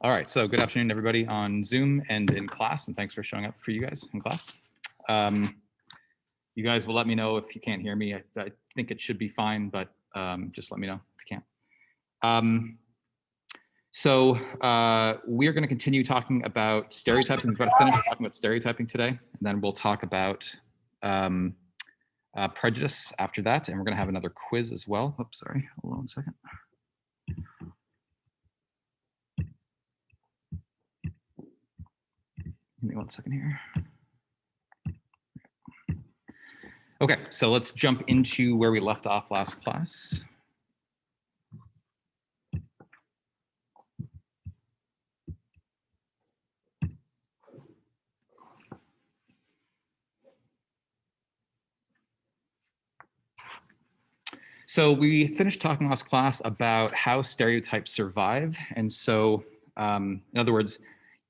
All right, so good afternoon, everybody on Zoom and in class, and thanks for showing up for you guys in class. You guys will let me know if you can't hear me. I think it should be fine, but just let me know if you can't. We are going to continue talking about stereotyping. We've got to finish talking about stereotyping today, and then we'll talk about prejudice after that, and we're going to have another quiz as well. Oops, sorry, hold on 1 second. Give me 1 second here. Okay, so let's jump into where we left off last class. So we finished talking last class about how stereotypes survive. And so, in other words,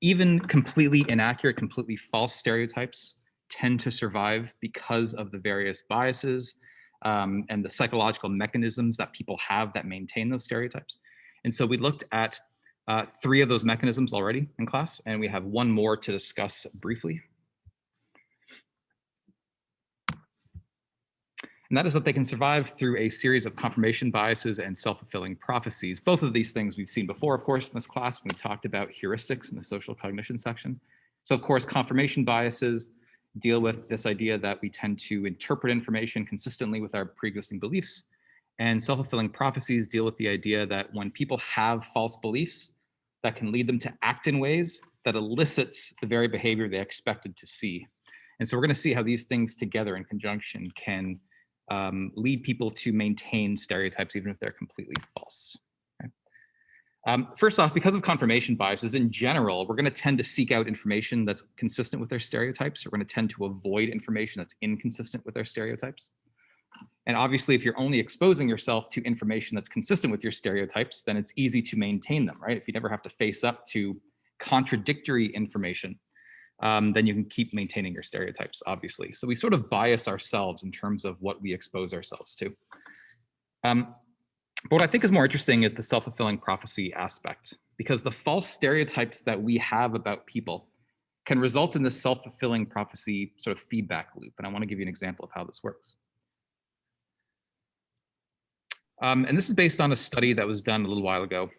even completely inaccurate, completely false stereotypes tend to survive because of the various biases and the psychological mechanisms that people have that maintain those stereotypes. And so we looked at 3 of those mechanisms already in class, and we have 1 more to discuss briefly. And that is that they can survive through a series of confirmation biases and self-fulfilling prophecies. Both of these things we've seen before, of course, in this class when we talked about heuristics in the social cognition section. So of course, confirmation biases deal with this idea that we tend to interpret information consistently with our pre-existing beliefs. And self-fulfilling prophecies deal with the idea that when people have false beliefs, that can lead them to act in ways that elicits the very behavior they expected to see. And so we're going to see how these things together in conjunction can lead people to maintain stereotypes even if they're completely false. Okay. First off, because of confirmation biases in general, we're going to tend to seek out information that's consistent with their stereotypes. We're going to tend to avoid information that's inconsistent with their stereotypes. And obviously, if you're only exposing yourself to information that's consistent with your stereotypes, then it's easy to maintain them, right? If you never have to face up to contradictory information, then you can keep maintaining your stereotypes, obviously. So we sort of bias ourselves in terms of what we expose ourselves to. But what I think is more interesting is the self-fulfilling prophecy aspect, because the false stereotypes that we have about people can result in this self-fulfilling prophecy sort of feedback loop. And I want to give you an example of how this works. And this is based on a study that was done a little while ago,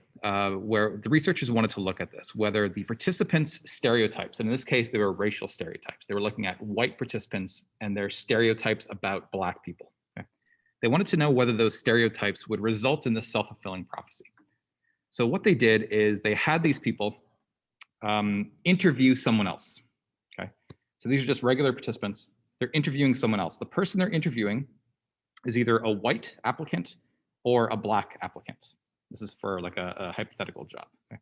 where the researchers wanted to look at this, whether the participants' stereotypes, and in this case, they were racial stereotypes. They were looking at white participants and their stereotypes about Black people. Okay? They wanted to know whether those stereotypes would result in this self-fulfilling prophecy. So what they did is they had these people interview someone else. Okay, so these are just regular participants. They're interviewing someone else. The person they're interviewing is either a white applicant or a Black applicant. This is for like a hypothetical job. Okay?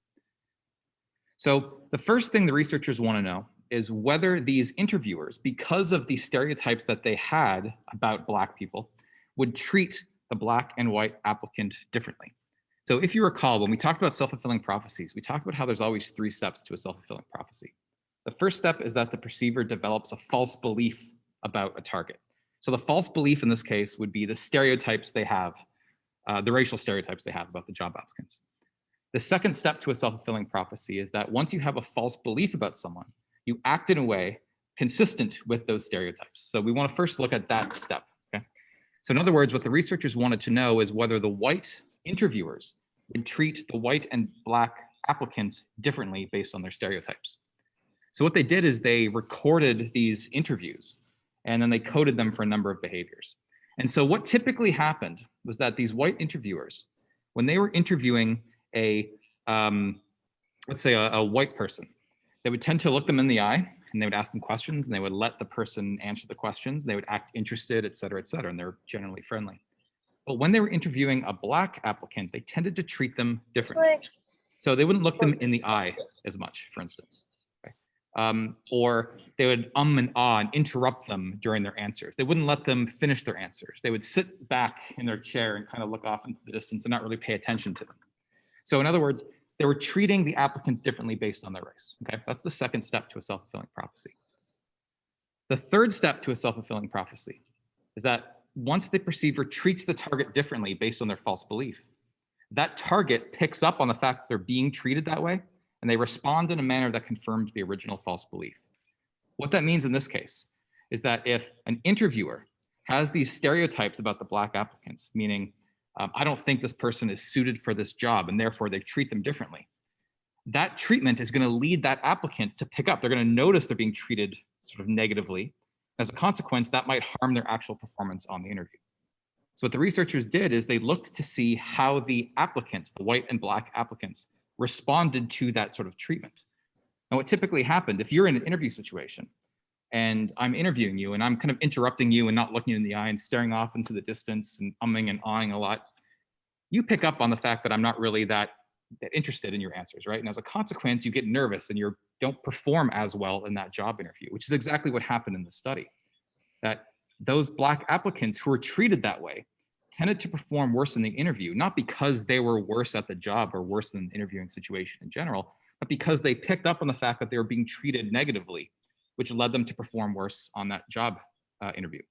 So the first thing the researchers want to know is whether these interviewers, because of the stereotypes that they had about Black people, would treat the Black and white applicant differently. So if you recall, when we talked about self-fulfilling prophecies, we talked about how there's always 3 steps to a self-fulfilling prophecy. The first step is that the perceiver develops a false belief about a target. So the false belief in this case would be the stereotypes they have, the racial stereotypes they have about the job applicants. The second step to a self-fulfilling prophecy is that once you have a false belief about someone, you act in a way consistent with those stereotypes. So we want to first look at that step. Okay? So in other words, what the researchers wanted to know is whether the white interviewers would treat the white and Black applicants differently based on their stereotypes. So what they did is they recorded these interviews and then they coded them for a number of behaviors. And so what typically happened was that these white interviewers, when they were interviewing a, let's say a white person, they would tend to look them in the eye and they would ask them questions and they would let the person answer the questions. They would act interested, et cetera, and they were generally friendly. But when they were interviewing a Black applicant, they tended to treat them differently. So they wouldn't look them in the eye as much, for instance. Or they would and ah and interrupt them during their answers. They wouldn't let them finish their answers. They would sit back in their chair and kind of look off into the distance and not really pay attention to them. So in other words, they were treating the applicants differently based on their race. Okay, that's the second step to a self-fulfilling prophecy. The third step to a self-fulfilling prophecy is that once the perceiver treats the target differently based on their false belief, that target picks up on the fact that they're being treated that way and they respond in a manner that confirms the original false belief. What that means in this case is that if an interviewer has these stereotypes about the Black applicants, meaning I don't think this person is suited for this job and therefore they treat them differently, that treatment is going to lead that applicant to pick up. They're going to notice they're being treated sort of negatively. As a consequence, that might harm their actual performance on the interview. So what the researchers did is they looked to see how the applicants, the white and Black applicants, responded to that sort of treatment. And what typically happened, if you're in an interview situation and I'm interviewing you and I'm kind of interrupting you and not looking you in the eye and staring off into the distance and umming and ahhing a lot, you pick up on the fact that I'm not really that interested in your answers, right? And as a consequence, you get nervous and you don't perform as well in that job interview, which is exactly what happened in the study. That those Black applicants who were treated that way tended to perform worse in the interview, not because they were worse at the job or worse in the interviewing situation in general, but because they picked up on the fact that they were being treated negatively, which led them to perform worse on that job interview.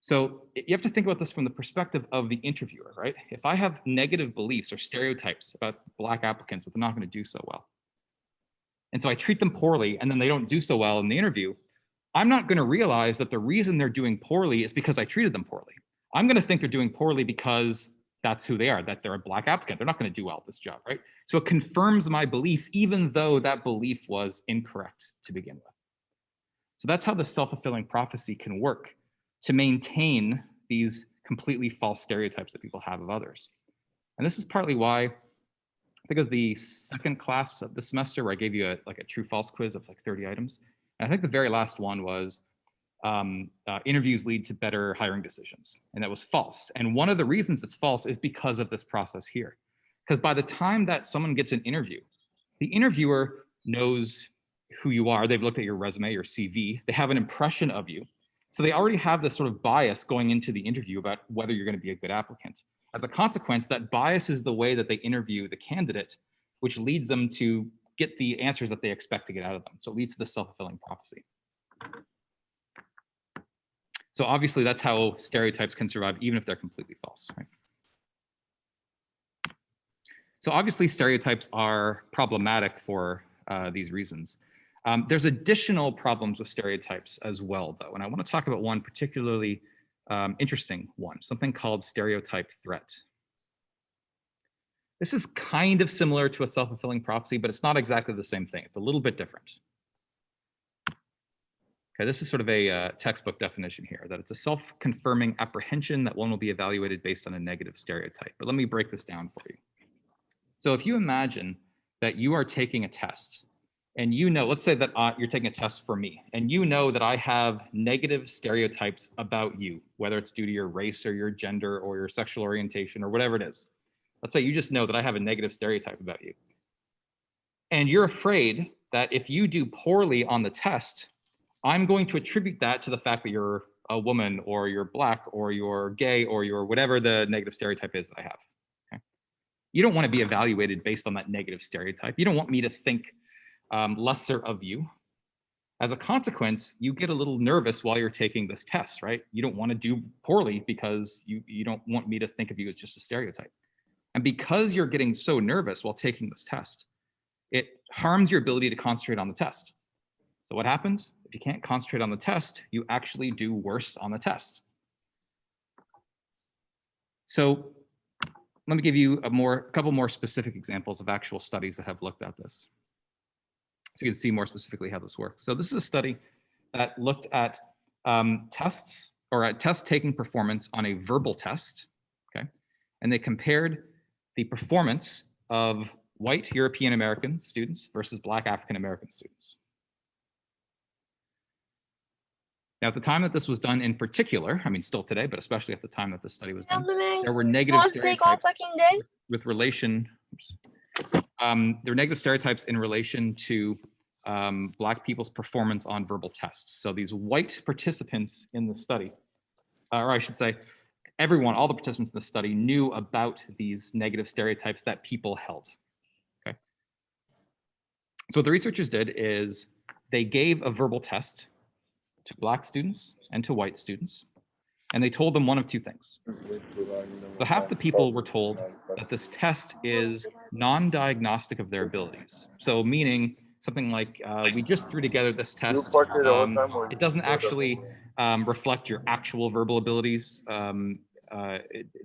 So you have to think about this from the perspective of the interviewer, right? If I have negative beliefs or stereotypes about Black applicants that they're not going to do so well, and so I treat them poorly and then they don't do so well in the interview, I'm not going to realize that the reason they're doing poorly is because I treated them poorly. I'm going to think they're doing poorly because that's who they are, that they're a Black applicant. They're not going to do well at this job, right? So it confirms my belief, even though that belief was incorrect to begin with. So that's how the self-fulfilling prophecy can work to maintain these completely false stereotypes that people have of others. And this is partly why, I think it was the second class of the semester where I gave you a true false quiz of like 30 items. And I think the very last one was interviews lead to better hiring decisions. And that was false. And one of the reasons it's false is because of this process here. Because by the time that someone gets an interview, the interviewer knows who you are. They've looked at your resume, your CV. They have an impression of you. So they already have this sort of bias going into the interview about whether you're going to be a good applicant. As a consequence, that bias is the way that they interview the candidate, which leads them to get the answers that they expect to get out of them. So it leads to the self-fulfilling prophecy. So obviously that's how stereotypes can survive even if they're completely false, right? So obviously stereotypes are problematic for these reasons. There's additional problems with stereotypes as well, though, and I want to talk about one particularly interesting one, something called stereotype threat. This is kind of similar to a self-fulfilling prophecy, but it's not exactly the same thing. It's a little bit different. Okay, this is sort of a textbook definition here, that it's a self-confirming apprehension that one will be evaluated based on a negative stereotype. But let me break this down for you. So if you imagine that you are taking a test, and you know, let's say that you're taking a test for me, and you know that I have negative stereotypes about you, whether it's due to your race or your gender or your sexual orientation or whatever it is. Let's say you just know that I have a negative stereotype about you. And you're afraid that if you do poorly on the test, I'm going to attribute that to the fact that you're a woman or you're Black or you're gay or you're whatever the negative stereotype is that I have. Okay? You don't want to be evaluated based on that negative stereotype. You don't want me to think lesser of you. As a consequence, you get a little nervous while you're taking this test, right? You don't want to do poorly because you don't want me to think of you as just a stereotype. And because you're getting so nervous while taking this test, it harms your ability to concentrate on the test. So what happens? If you can't concentrate on the test, you actually do worse on the test. So let me give you a couple more specific examples of actual studies that have looked at this, so you can see more specifically how this works. So this is a study that looked at tests or at test taking performance on a verbal test, okay? And they compared the performance of white European American students versus Black African American students. Now, at the time that this was done in particular, I mean, still today, but especially at the time that this study was done, there were negative stereotypes with relation, there were negative stereotypes in relation to Black people's performance on verbal tests. So these white participants in the study, or I should say, everyone, all the participants in the study knew about these negative stereotypes that people held, okay? So what the researchers did is they gave a verbal test to Black students and to white students. And they told them one of two things. So half the people were told that this test is non-diagnostic of their abilities. So meaning something like, we just threw together this test. It doesn't actually reflect your actual verbal abilities.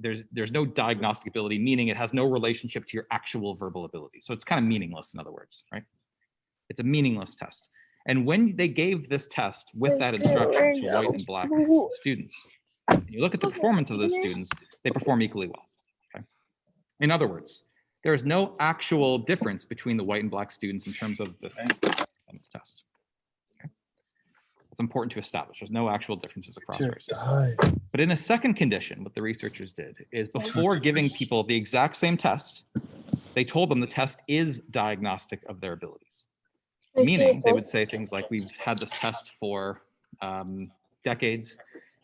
There's no diagnostic ability, meaning it has no relationship to your actual verbal ability. So it's kind of meaningless, in other words, right? It's a meaningless test. And when they gave this test with that instruction to white and black students, you look at the performance of those students, they perform equally well. Okay? In other words, there is no actual difference between the white and black students in terms of this test. Okay? It's important to establish. There's no actual differences across races. But in a second condition, what the researchers did is before giving people the exact same test, they told them the test is diagnostic of their abilities. Meaning they would say things like, we've had this test for decades.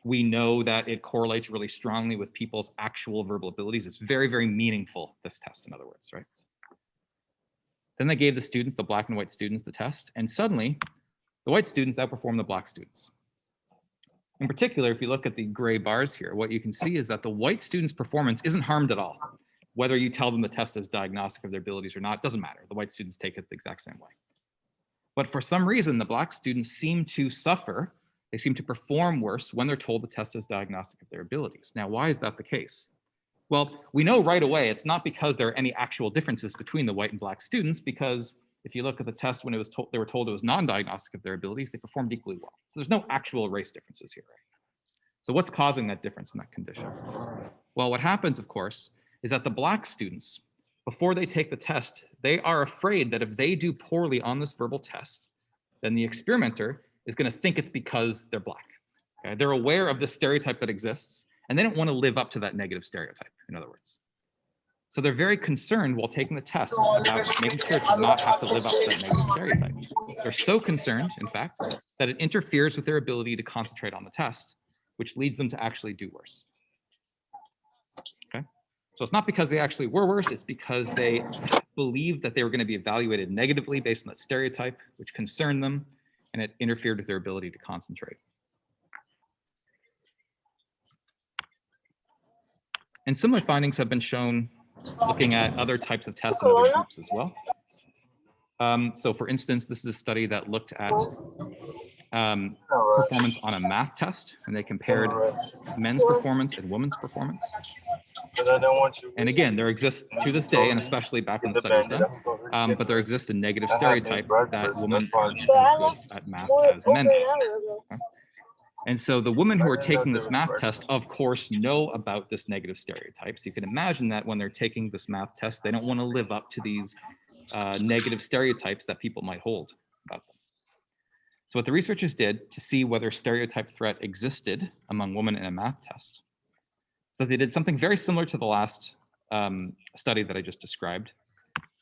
We know that it correlates really strongly with people's actual verbal abilities. It's very, very meaningful, this test, in other words, right? Then they gave the students, the black and white students, the test, and suddenly the white students outperformed the black students. In particular, if you look at the gray bars here, what you can see is that the white students' performance isn't harmed at all. Whether you tell them the test is diagnostic of their abilities or not, doesn't matter. The white students take it the exact same way. But for some reason, the black students seem to suffer. They seem to perform worse when they're told the test is diagnostic of their abilities. Now, why is that the case? Well, we know right away it's not because there are any actual differences between the white and black students, because if you look at the test when it was they were told it was non-diagnostic of their abilities, they performed equally well. So there's no actual race differences here, right? So what's causing that difference in that condition? Well, what happens, of course, is that the black students, before they take the test, they are afraid that if they do poorly on this verbal test, then the experimenter is going to think it's because they're black. Okay? They're aware of the stereotype that exists, and they don't want to live up to that negative stereotype, in other words. So they're very concerned while taking the test about making sure to not have to live up to that negative stereotype. They're so concerned, in fact, that it interferes with their ability to concentrate on the test, which leads them to actually do worse. Okay? So it's not because they actually were worse, it's because they believed that they were going to be evaluated negatively based on that stereotype, which concerned them, and it interfered with their ability to concentrate. And similar findings have been shown looking at other types of tests in other groups as well. So for instance, this is a study that looked at performance on a math test, and they compared men's performance and women's performance. And again, there exists to this day, and especially back when the study was done, but there exists a negative stereotype that women aren't as good at math as men are. Okay? And so the women who are taking this math test, of course, know about this negative stereotype. So you can imagine that when they're taking this math test, they don't want to live up to these negative stereotypes that people might hold about them. So what the researchers did to see whether stereotype threat existed among women in a math test, so they did something very similar to the last study that I just described,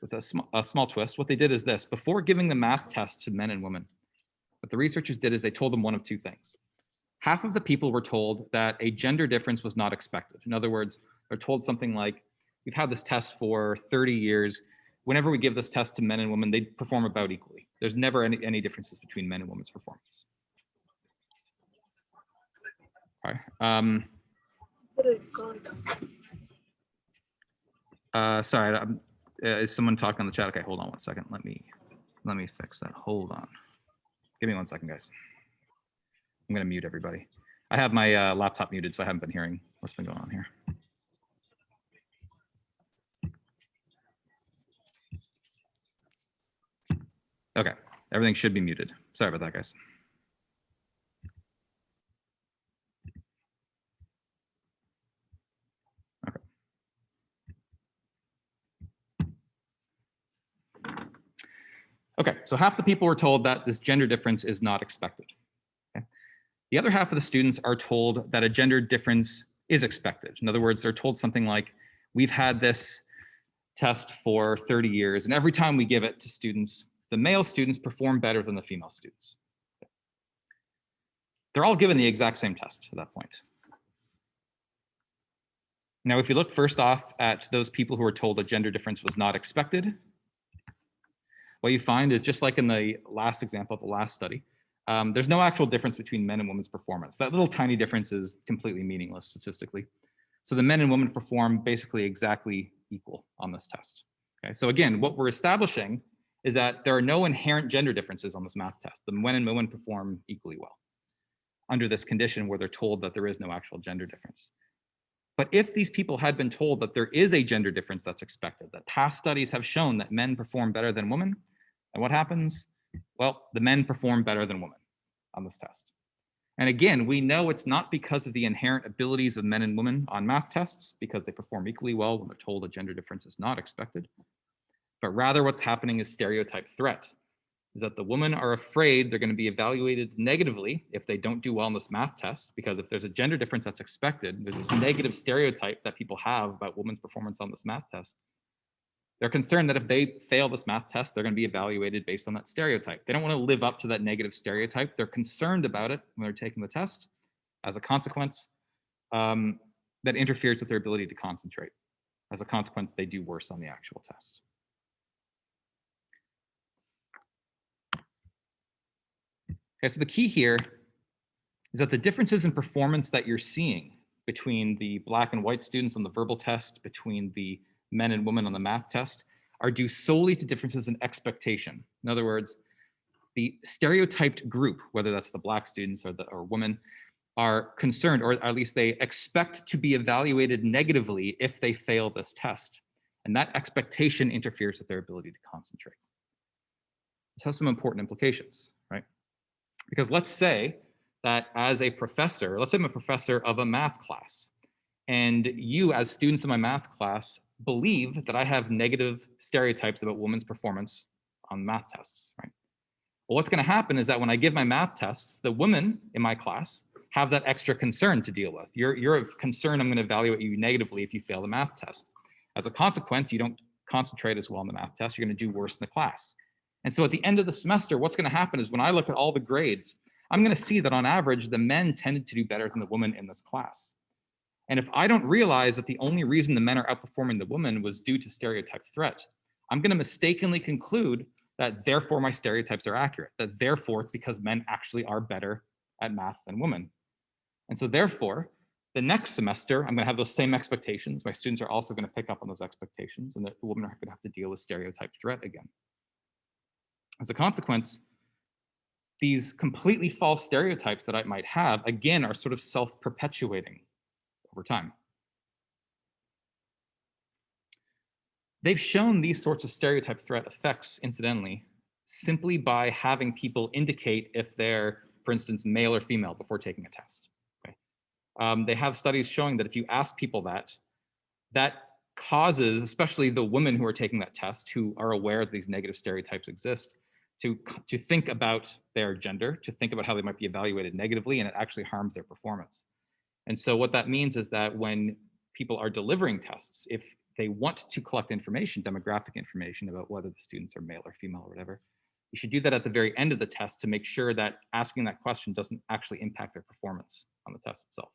with a small twist. What they did is this: before giving the math test to men and women, what the researchers did is they told them one of two things. Half of the people were told that a gender difference was not expected. In other words, they're told something like, we've had this test for 30 years. Whenever we give this test to men and women, they perform about equally. There's never any differences between men and women's performance. All right. Sorry, is someone talking on the chat? Okay, hold on one second. Let me fix that. Hold on. Give me 1 second, guys. I'm going to mute everybody. I have my laptop muted, so I haven't been hearing what's been going on here. Okay, everything should be muted. Sorry about that, guys. Okay. Okay, so half the people were told that this gender difference is not expected. The other half of the students are told that a gender difference is expected. In other words, they're told something like, we've had this test for 30 years, and every time we give it to students, the male students perform better than the female students. They're all given the exact same test at that point. Now, if you look first off at those people who are told a gender difference was not expected, what you find is just like in the last example of the last study, there's no actual difference between men and women's performance. That little tiny difference is completely meaningless statistically. So the men and women perform basically exactly equal on this test. Okay, so again, what we're establishing is that there are no inherent gender differences on this math test. The men and women perform equally well under this condition where they're told that there is no actual gender difference. But if these people had been told that there is a gender difference that's expected, that past studies have shown that men perform better than women, and what happens? Well, the men perform better than women on this test. And again, we know it's not because of the inherent abilities of men and women on math tests, because they perform equally well when they're told a gender difference is not expected, but rather what's happening is stereotype threat, is that the women are afraid they're going to be evaluated negatively if they don't do well on this math test, because if there's a gender difference that's expected, there's this negative stereotype that people have about women's performance on this math test. They're concerned that if they fail this math test, they're going to be evaluated based on that stereotype. They don't want to live up to that negative stereotype. They're concerned about it when they're taking the test. As a consequence, that interferes with their ability to concentrate. As a consequence, they do worse on the actual test. Okay, so the key here is that the differences in performance that you're seeing between the black and white students on the verbal test, between the men and women on the math test, are due solely to differences in expectation. In other words, the stereotyped group, whether that's the black students or women, are concerned, or at least they expect to be evaluated negatively if they fail this test. And that expectation interferes with their ability to concentrate. This has some important implications, right? Because let's say that as a professor, let's say I'm a professor of a math class, and you as students in my math class believe that I have negative stereotypes about women's performance on math tests, right? Well, what's going to happen is that when I give my math tests, the women in my class have that extra concern to deal with. You're of concern I'm going to evaluate you negatively if you fail the math test. As a consequence, you don't concentrate as well on the math test. You're going to do worse in the class. And so at the end of the semester, what's going to happen is when I look at all the grades, I'm going to see that on average, the men tended to do better than the women in this class. And if I don't realize that the only reason the men are outperforming the women was due to stereotype threat, I'm going to mistakenly conclude that therefore my stereotypes are accurate, that therefore it's because men actually are better at math than women. And so therefore, the next semester, I'm going to have those same expectations. My students are also going to pick up on those expectations, and the women are going to have to deal with stereotype threat again. As a consequence, these completely false stereotypes that I might have, again, are sort of self-perpetuating over time. They've shown these sorts of stereotype threat effects, incidentally, simply by having people indicate if they're, for instance, male or female before taking a test. Okay? They have studies showing that if you ask people that causes, especially the women who are taking that test, who are aware that these negative stereotypes exist, to think about their gender, to think about how they might be evaluated negatively, and it actually harms their performance. And so what that means is that when people are delivering tests, if they want to collect information, demographic information about whether the students are male or female or whatever, you should do that at the very end of the test to make sure that asking that question doesn't actually impact their performance on the test itself.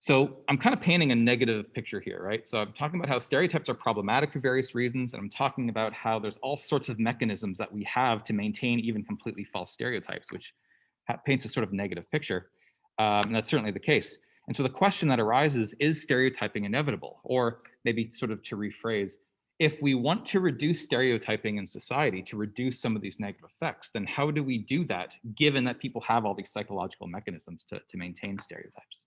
So I'm kind of painting a negative picture here, right? So I'm talking about how stereotypes are problematic for various reasons, and I'm talking about how there's all sorts of mechanisms that we have to maintain even completely false stereotypes, which paints a sort of negative picture. And that's certainly the case. And so the question that arises, is stereotyping inevitable? Or maybe sort of to rephrase, if we want to reduce stereotyping in society, to reduce some of these negative effects, then how do we do that, given that people have all these psychological mechanisms to maintain stereotypes?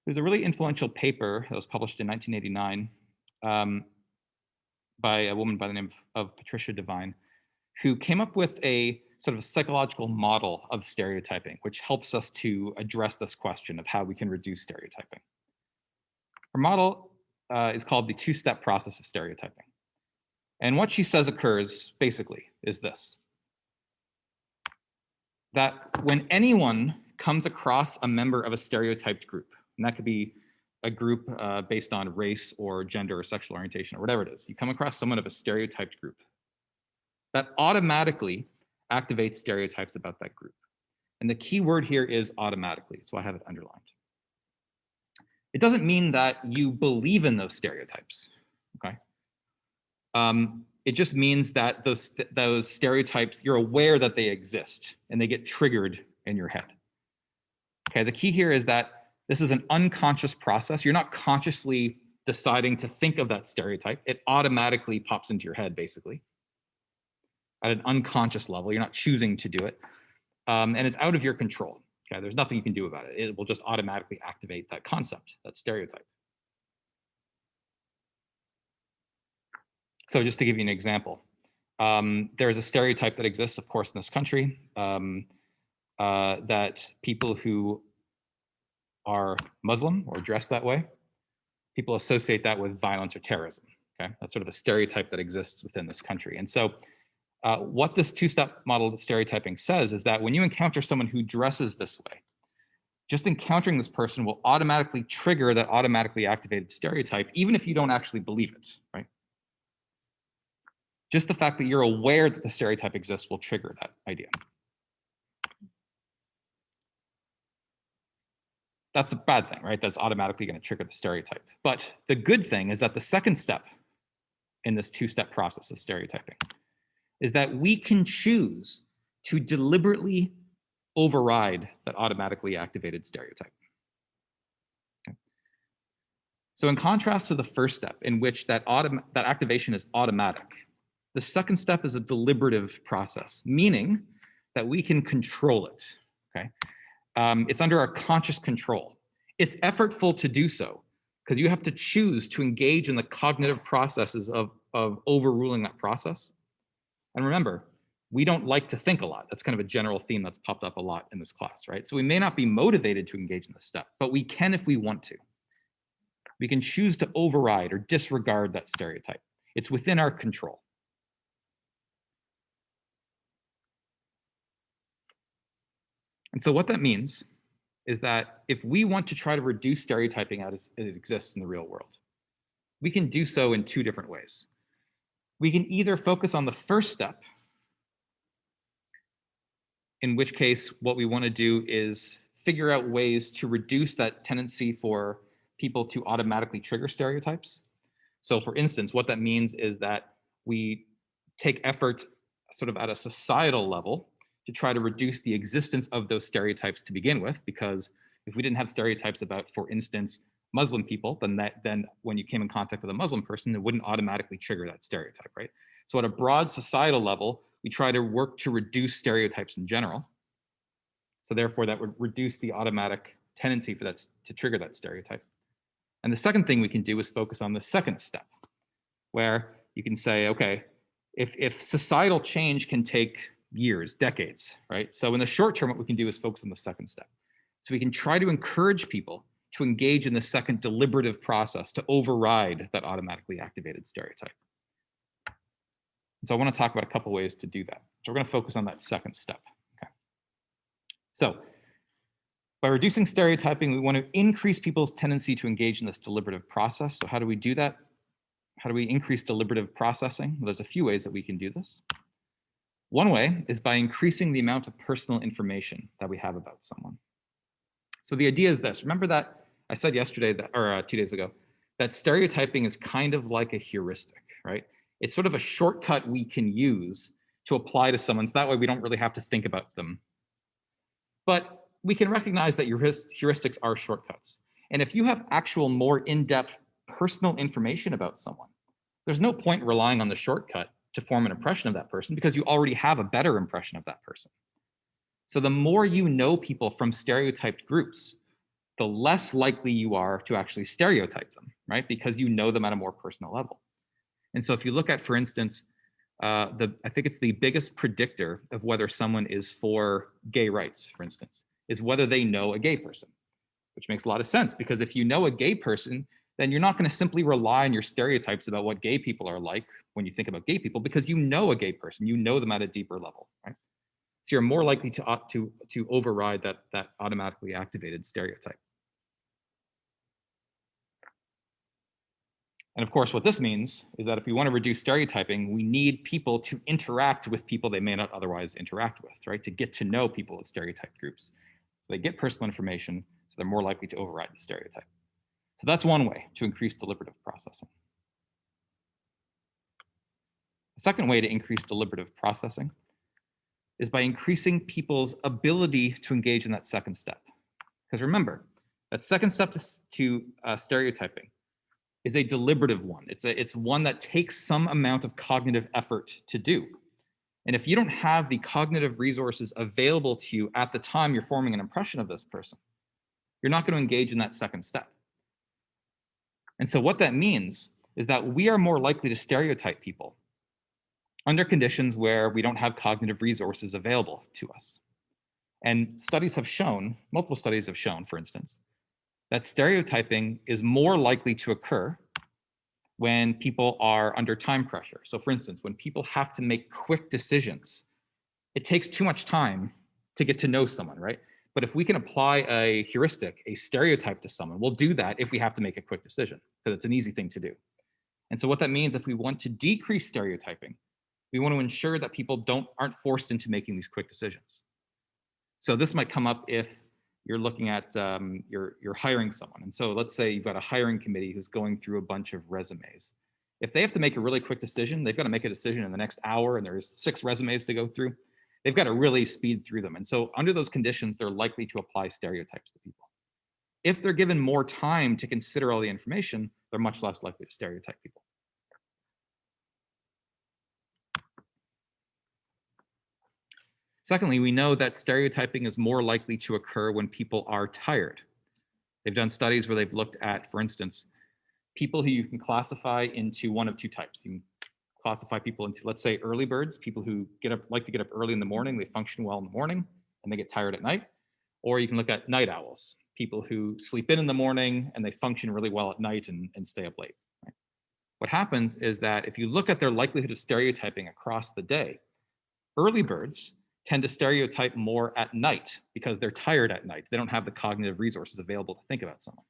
There's a really influential paper that was published in 1989 by a woman by the name of Patricia Devine, who came up with a sort of a psychological model of stereotyping, which helps us to address this question of how we can reduce stereotyping. Her model is called the two-step process of stereotyping. And what she says occurs, basically, is this: that when anyone comes across a member of a stereotyped group, and that could be a group based on race or gender or sexual orientation or whatever it is, you come across someone of a stereotyped group, that automatically activates stereotypes about that group. And the key word here is automatically. That's why I have it underlined. It doesn't mean that you believe in those stereotypes, okay? It just means that those stereotypes, you're aware that they exist and they get triggered in your head. Okay, the key here is that this is an unconscious process. You're not consciously deciding to think of that stereotype. It automatically pops into your head, basically, at an unconscious level. You're not choosing to do it. And it's out of your control. Okay, there's nothing you can do about it. It will just automatically activate that concept, that stereotype. So just to give you an example, there's a stereotype that exists, of course, in this country, that people who are Muslim or dress that way, people associate that with violence or terrorism. Okay, that's sort of a stereotype that exists within this country. And so what this two-step model of stereotyping says is that when you encounter someone who dresses this way, just encountering this person will automatically trigger that automatically activated stereotype, even if you don't actually believe it, right? Just the fact that you're aware that the stereotype exists will trigger that idea. That's a bad thing, right? That's automatically going to trigger the stereotype. But the good thing is that the second step in this two-step process of stereotyping is that we can choose to deliberately override that automatically activated stereotype. Okay. So in contrast to the first step, in which that activation is automatic, the second step is a deliberative process, meaning that we can control it. Okay, it's under our conscious control. It's effortful to do so because you have to choose to engage in the cognitive processes of overruling that process. And remember, we don't like to think a lot. That's kind of a general theme that's popped up a lot in this class, right? So we may not be motivated to engage in this step, but we can if we want to. We can choose to override or disregard that stereotype. It's within our control. And so what that means is that if we want to try to reduce stereotyping as it exists in the real world, we can do so in two different ways. We can either focus on the first step, in which case what we want to do is figure out ways to reduce that tendency for people to automatically trigger stereotypes. So for instance, what that means is that we take effort sort of at a societal level to try to reduce the existence of those stereotypes to begin with, because if we didn't have stereotypes about, for instance, Muslim people, then when you came in contact with a Muslim person, it wouldn't automatically trigger that stereotype, right? So at a broad societal level, we try to work to reduce stereotypes in general. So therefore, that would reduce the automatic tendency for that to trigger that stereotype. And the second thing we can do is focus on the second step, where you can say, okay, if societal change can take years, decades, right? So in the short term, what we can do is focus on the second step. So we can try to encourage people to engage in the second deliberative process to override that automatically activated stereotype. So I want to talk about a couple ways to do that. So we're going to focus on that second step. Okay. So by reducing stereotyping, we want to increase people's tendency to engage in this deliberative process. So how do we do that? How do we increase deliberative processing? Well, there's a few ways that we can do this. One way is by increasing the amount of personal information that we have about someone. So the idea is this. Remember that I said yesterday, or 2 days ago, that stereotyping is kind of like a heuristic, right? It's sort of a shortcut we can use to apply to someone, so that way we don't really have to think about them. But we can recognize that heuristics are shortcuts. And if you have actual more in-depth personal information about someone, there's no point relying on the shortcut to form an impression of that person because you already have a better impression of that person. So the more you know people from stereotyped groups, the less likely you are to actually stereotype them, right? Because you know them at a more personal level. And so if you look at, for instance, I think it's the biggest predictor of whether someone is for gay rights, for instance, is whether they know a gay person, which makes a lot of sense because if you know a gay person, then you're not going to simply rely on your stereotypes about what gay people are like when you think about gay people because you know a gay person, you know them at a deeper level, right? So you're more likely to override that automatically activated stereotype. And of course, what this means is that if we want to reduce stereotyping, we need people to interact with people they may not otherwise interact with, right? To get to know people of stereotyped groups. So they get personal information, so they're more likely to override the stereotype. So that's one way to increase deliberative processing. The second way to increase deliberative processing is by increasing people's ability to engage in that second step. Because remember, that second step to stereotyping is a deliberative one. It's one that takes some amount of cognitive effort to do. And if you don't have the cognitive resources available to you at the time you're forming an impression of this person, you're not going to engage in that second step. And so what that means is that we are more likely to stereotype people under conditions where we don't have cognitive resources available to us. And studies have shown, multiple studies have shown, for instance, that stereotyping is more likely to occur when people are under time pressure. So for instance, when people have to make quick decisions, it takes too much time to get to know someone, right? But if we can apply a heuristic, a stereotype to someone, we'll do that if we have to make a quick decision, because it's an easy thing to do. And so what that means, if we want to decrease stereotyping, we want to ensure that people aren't forced into making these quick decisions. So this might come up if you're looking at you're hiring someone. And so let's say you've got a hiring committee who's going through a bunch of resumes. If they have to make a really quick decision, they've got to make a decision in the next hour and there's 6 resumes to go through. They've got to really speed through them. And so under those conditions, they're likely to apply stereotypes to people. If they're given more time to consider all the information, they're much less likely to stereotype people. Secondly, we know that stereotyping is more likely to occur when people are tired. They've done studies where they've looked at, for instance, people who you can classify into one of 2 types. You can classify people into, let's say, early birds, people who like to get up early in the morning, they function well in the morning, and they get tired at night. Or you can look at night owls, people who sleep in the morning, and they function really well at night and stay up late. Right? What happens is that if you look at their likelihood of stereotyping across the day, early birds tend to stereotype more at night because they're tired at night. They don't have the cognitive resources available to think about someone.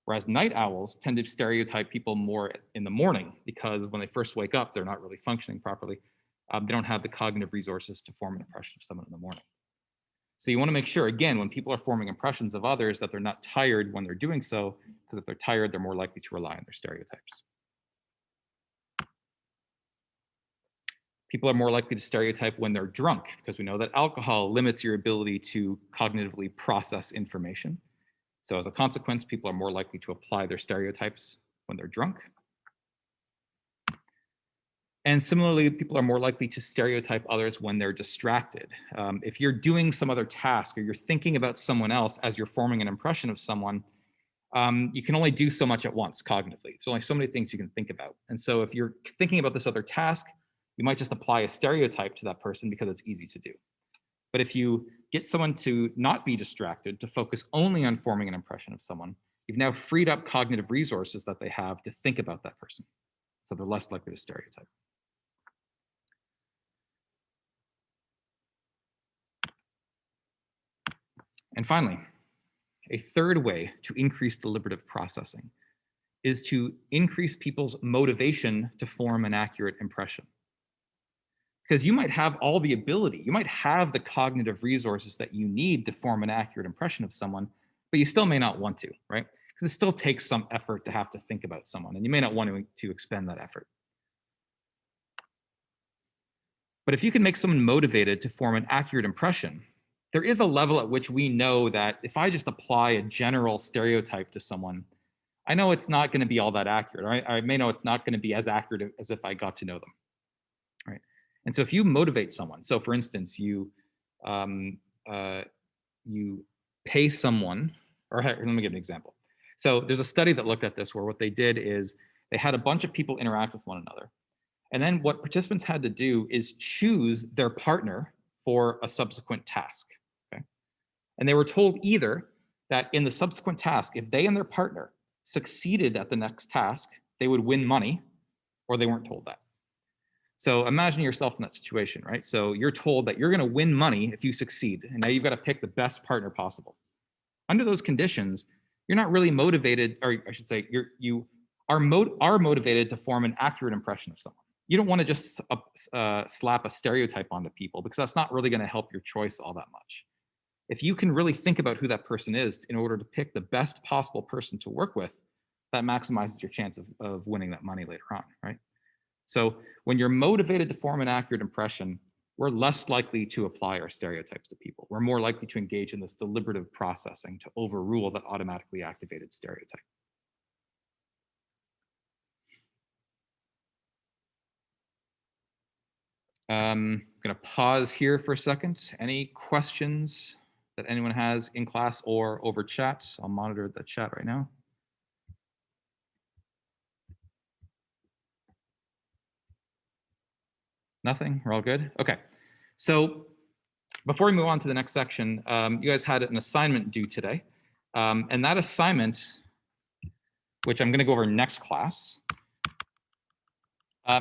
Whereas night owls tend to stereotype people more in the morning because when they first wake up, they're not really functioning properly. They don't have the cognitive resources to form an impression of someone in the morning. So you want to make sure, again, when people are forming impressions of others, that they're not tired when they're doing so, because if they're tired, they're more likely to rely on their stereotypes. People are more likely to stereotype when they're drunk, because we know that alcohol limits your ability to cognitively process information. So as a consequence, people are more likely to apply their stereotypes when they're drunk. And similarly, people are more likely to stereotype others when they're distracted. If you're doing some other task or you're thinking about someone else as you're forming an impression of someone, you can only do so much at once cognitively. There's only so many things you can think about. And so if you're thinking about this other task, you might just apply a stereotype to that person because it's easy to do. But if you get someone to not be distracted, to focus only on forming an impression of someone, you've now freed up cognitive resources that they have to think about that person. So they're less likely to stereotype. And finally, a third way to increase deliberative processing is to increase people's motivation to form an accurate impression. Because you might have all the ability, you might have the cognitive resources that you need to form an accurate impression of someone, but you still may not want to, right? Because it still takes some effort to have to think about someone, and you may not want to expend that effort. But if you can make someone motivated to form an accurate impression, there is a level at which we know that if I just apply a general stereotype to someone, I know it's not going to be all that accurate. Right? I may know it's not going to be as accurate as if I got to know them. Right? And so if you motivate someone, so for instance, you pay someone, or let me give an example. So there's a study that looked at this where what they did is they had a bunch of people interact with one another. And then what participants had to do is choose their partner for a subsequent task. Okay? And they were told either that in the subsequent task, if they and their partner succeeded at the next task, they would win money, or they weren't told that. So imagine yourself in that situation, right? So you're told that you're going to win money if you succeed, and now you've got to pick the best partner possible. Under those conditions, you're not really motivated, or I should say, you are motivated to form an accurate impression of someone. You don't want to just slap a stereotype onto people, because that's not really going to help your choice all that much. If you can really think about who that person is in order to pick the best possible person to work with, that maximizes your chance of winning that money later on, right? So when you're motivated to form an accurate impression, we're less likely to apply our stereotypes to people. We're more likely to engage in this deliberative processing to overrule that automatically activated stereotype. I'm going to pause here for a second. Any questions that anyone has in class or over chat? I'll monitor the chat right now. Nothing? We're all good? Okay. So before we move on to the next section, you guys had an assignment due today. And that assignment, which I'm going to go over next class,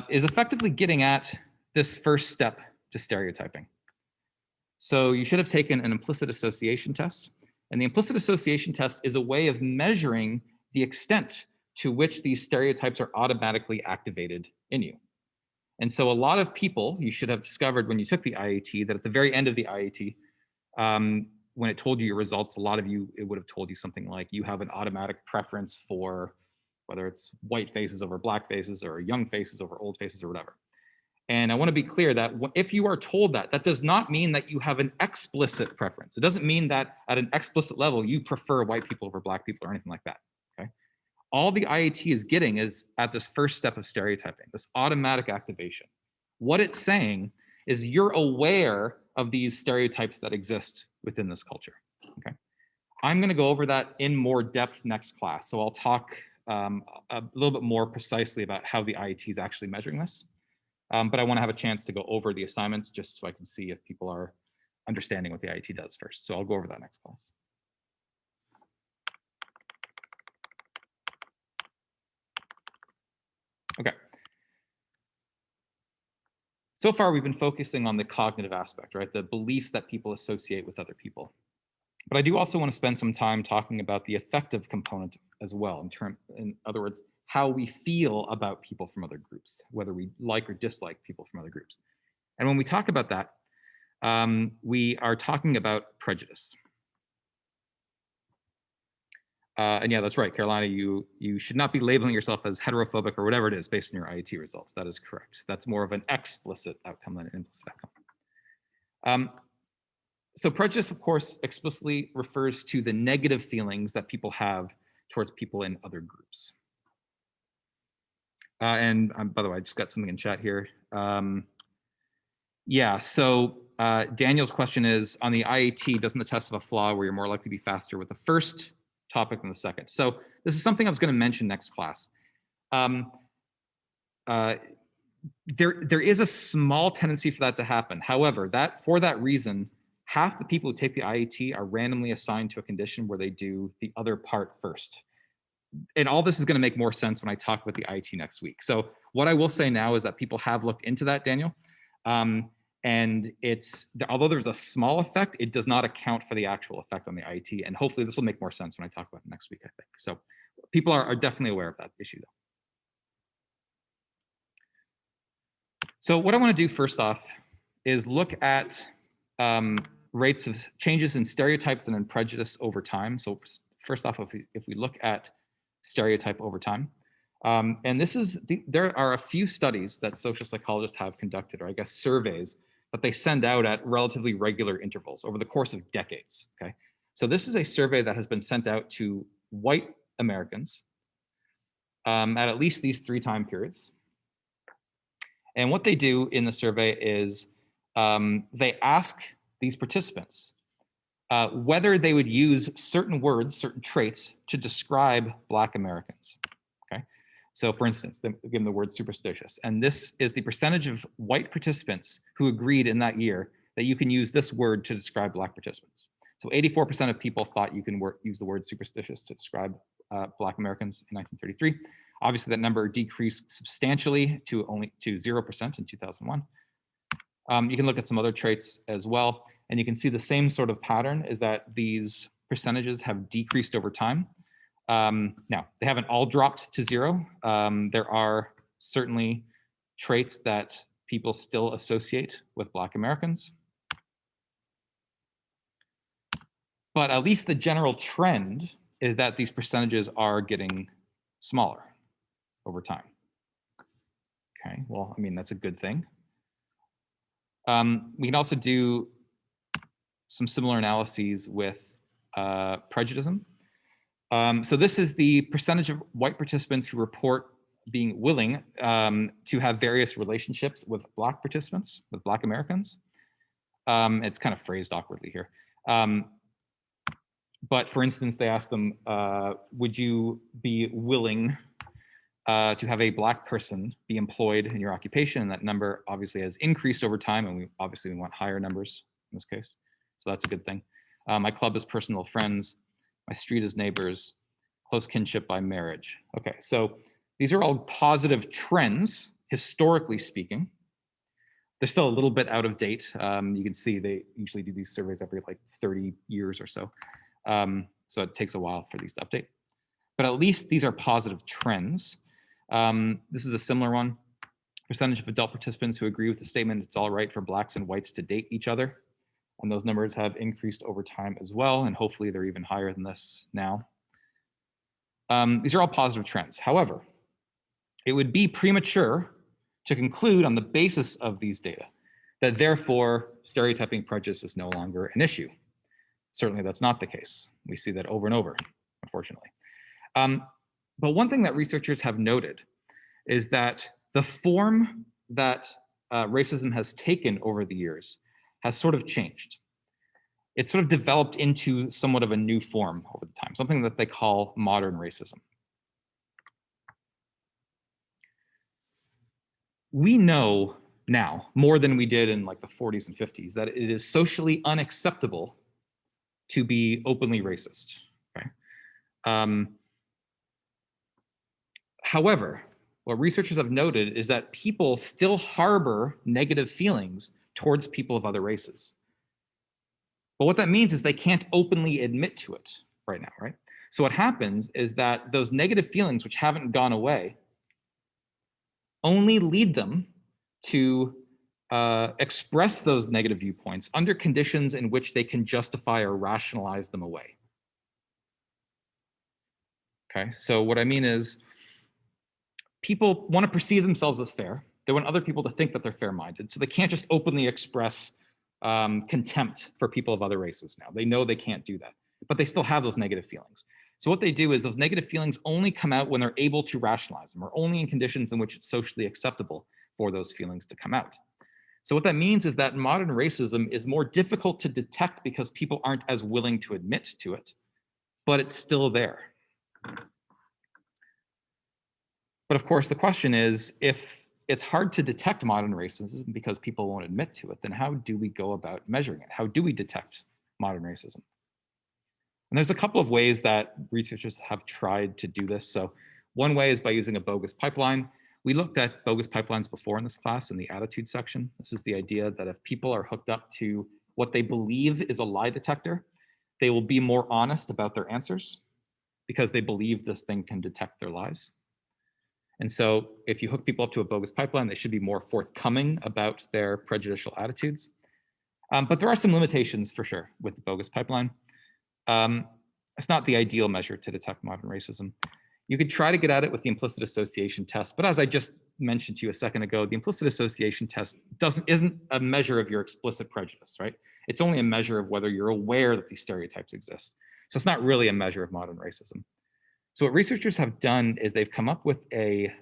is effectively getting at this first step to stereotyping. So you should have taken an implicit association test. And the implicit association test is a way of measuring the extent to which these stereotypes are automatically activated in you. And so a lot of people, you should have discovered when you took the IAT, that at the very end of the IAT, when it told you your results, a lot of you, it would have told you something like you have an automatic preference for whether it's white faces over black faces or young faces over old faces or whatever. And I want to be clear that if you are told that, that does not mean that you have an explicit preference. It doesn't mean that at an explicit level, you prefer white people over black people or anything like that, okay? All the IAT is getting is at this first step of stereotyping, this automatic activation. What it's saying is you're aware of these stereotypes that exist within this culture, okay? I'm going to go over that in more depth next class. So I'll talk a little bit more precisely about how the IAT is actually measuring this. But I want to have a chance to go over the assignments just so I can see if people are understanding what the IAT does first. So I'll go over that next class. Okay. So far, we've been focusing on the cognitive aspect, right? The beliefs that people associate with other people. But I do also want to spend some time talking about the affective component as well, in other words, how we feel about people from other groups, whether we like or dislike people from other groups. And when we talk about that, we are talking about prejudice. And yeah, that's right, Carolina, you should not be labeling yourself as heterophobic or whatever it is based on your IAT results. That is correct. That's more of an explicit outcome than an implicit outcome. So prejudice, of course, explicitly refers to the negative feelings that people have towards people in other groups. And by the way, I just got something in chat here. Yeah, so Daniel's question is, on the IAT, doesn't the test have a flaw where you're more likely to be faster with the first topic than the second? So this is something I was going to mention next class. There is a small tendency for that to happen. However, for that reason, half the people who take the IAT are randomly assigned to a condition where they do the other part first. And all this is going to make more sense when I talk about the IAT next week. So what I will say now is that people have looked into that, Daniel. And although there's a small effect, it does not account for the actual effect on the IAT. And hopefully this will make more sense when I talk about it next week, I think. So people are definitely aware of that issue, though. So what I want to do first off is look at rates of changes in stereotypes and in prejudice over time. So first off, if we look at stereotype over time, and there are a few studies that social psychologists have conducted, or I guess surveys, that they send out at relatively regular intervals over the course of decades, okay? So this is a survey that has been sent out to white Americans at least these 3 time periods. And what they do in the survey is they ask these participants whether they would use certain words, certain traits to describe Black Americans, okay? So for instance, they give them the word superstitious. And this is the percentage of white participants who agreed in that year that you can use this word to describe Black participants. So 84% of people thought you can use the word superstitious to describe Black Americans in 1933. Obviously, that number decreased substantially to 0% in 2001. You can look at some other traits as well, and you can see the same sort of pattern is that these percentages have decreased over time. Now, they haven't all dropped to 0. There are certainly traits that people still associate with Black Americans. But at least the general trend is that these percentages are getting smaller over time. Okay, well, I mean, that's a good thing. We can also do some similar analyses with prejudice. So this is the percentage of white participants who report being willing to have various relationships with Black participants, with Black Americans. It's kind of phrased awkwardly here. But for instance, they asked them, would you be willing to have a Black person be employed in your occupation? And that number obviously has increased over time, and we want higher numbers in this case. So that's a good thing. My club is personal friends. My street is neighbors. Close kinship by marriage. Okay, so these are all positive trends, historically speaking. They're still a little bit out of date. You can see they usually do these surveys every like 30 years or so. So it takes a while for these to update. But at least these are positive trends. This is a similar one. Percentage of adult participants who agree with the statement, it's all right for Blacks and whites to date each other. And those numbers have increased over time as well. And hopefully they're even higher than this now. These are all positive trends. However, it would be premature to conclude on the basis of these data that therefore stereotyping prejudice is no longer an issue. Certainly that's not the case. We see that over and over, unfortunately. But one thing that researchers have noted is that the form that racism has taken over the years has sort of changed. It's sort of developed into somewhat of a new form over the time, something that they call modern racism. We know now, more than we did in like the 40s and 50s, that it is socially unacceptable to be openly racist. Okay? However, what researchers have noted is that people still harbor negative feelings towards people of other races. But what that means is they can't openly admit to it right now, right? So what happens is that those negative feelings, which haven't gone away, only lead them to express those negative viewpoints under conditions in which they can justify or rationalize them away. Okay, so what I mean is people want to perceive themselves as fair. They want other people to think that they're fair-minded, so they can't just openly express contempt for people of other races now. They know they can't do that, but they still have those negative feelings. So what they do is those negative feelings only come out when they're able to rationalize them, or only in conditions in which it's socially acceptable for those feelings to come out. So what that means is that modern racism is more difficult to detect because people aren't as willing to admit to it, but it's still there. But of course, the question is, if it's hard to detect modern racism because people won't admit to it, then how do we go about measuring it? How do we detect modern racism? And there's a couple of ways that researchers have tried to do this. So one way is by using a bogus pipeline. We looked at bogus pipelines before in this class in the attitude section. This is the idea that if people are hooked up to what they believe is a lie detector, they will be more honest about their answers because they believe this thing can detect their lies. And so if you hook people up to a bogus pipeline, they should be more forthcoming about their prejudicial attitudes. But there are some limitations for sure with the bogus pipeline. It's not the ideal measure to detect modern racism. You could try to get at it with the implicit association test, but as I just mentioned to you a second ago, the implicit association test isn't a measure of your explicit prejudice, right? It's only a measure of whether you're aware that these stereotypes exist. So it's not really a measure of modern racism. So what researchers have done is they've come up with an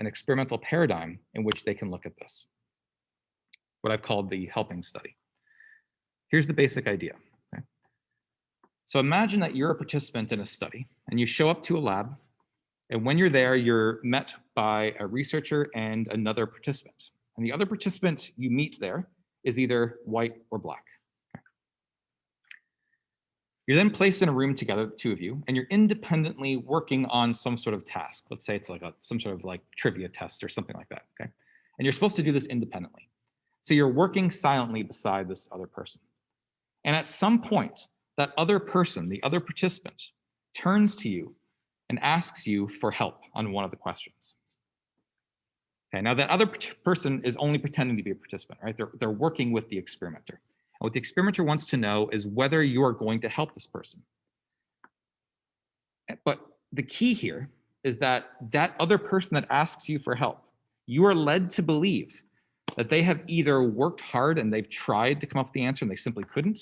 experimental paradigm in which they can look at this, what I've called the helping study. Here's the basic idea. Okay? So imagine that you're a participant in a study and you show up to a lab, and when you're there, you're met by a researcher and another participant. And the other participant you meet there is either white or Black. You're then placed in a room together, the two of you, and you're independently working on some sort of task. Let's say it's like some sort of like trivia test or something like that, okay? And you're supposed to do this independently. So you're working silently beside this other person. And at some point, that other person, the other participant, turns to you and asks you for help on one of the questions. Okay, now that other person is only pretending to be a participant, right? They're working with the experimenter. And what the experimenter wants to know is whether you are going to help this person. But the key here is that that other person that asks you for help you are led to believe that they have either worked hard and they've tried to come up with the answer and they simply couldn't,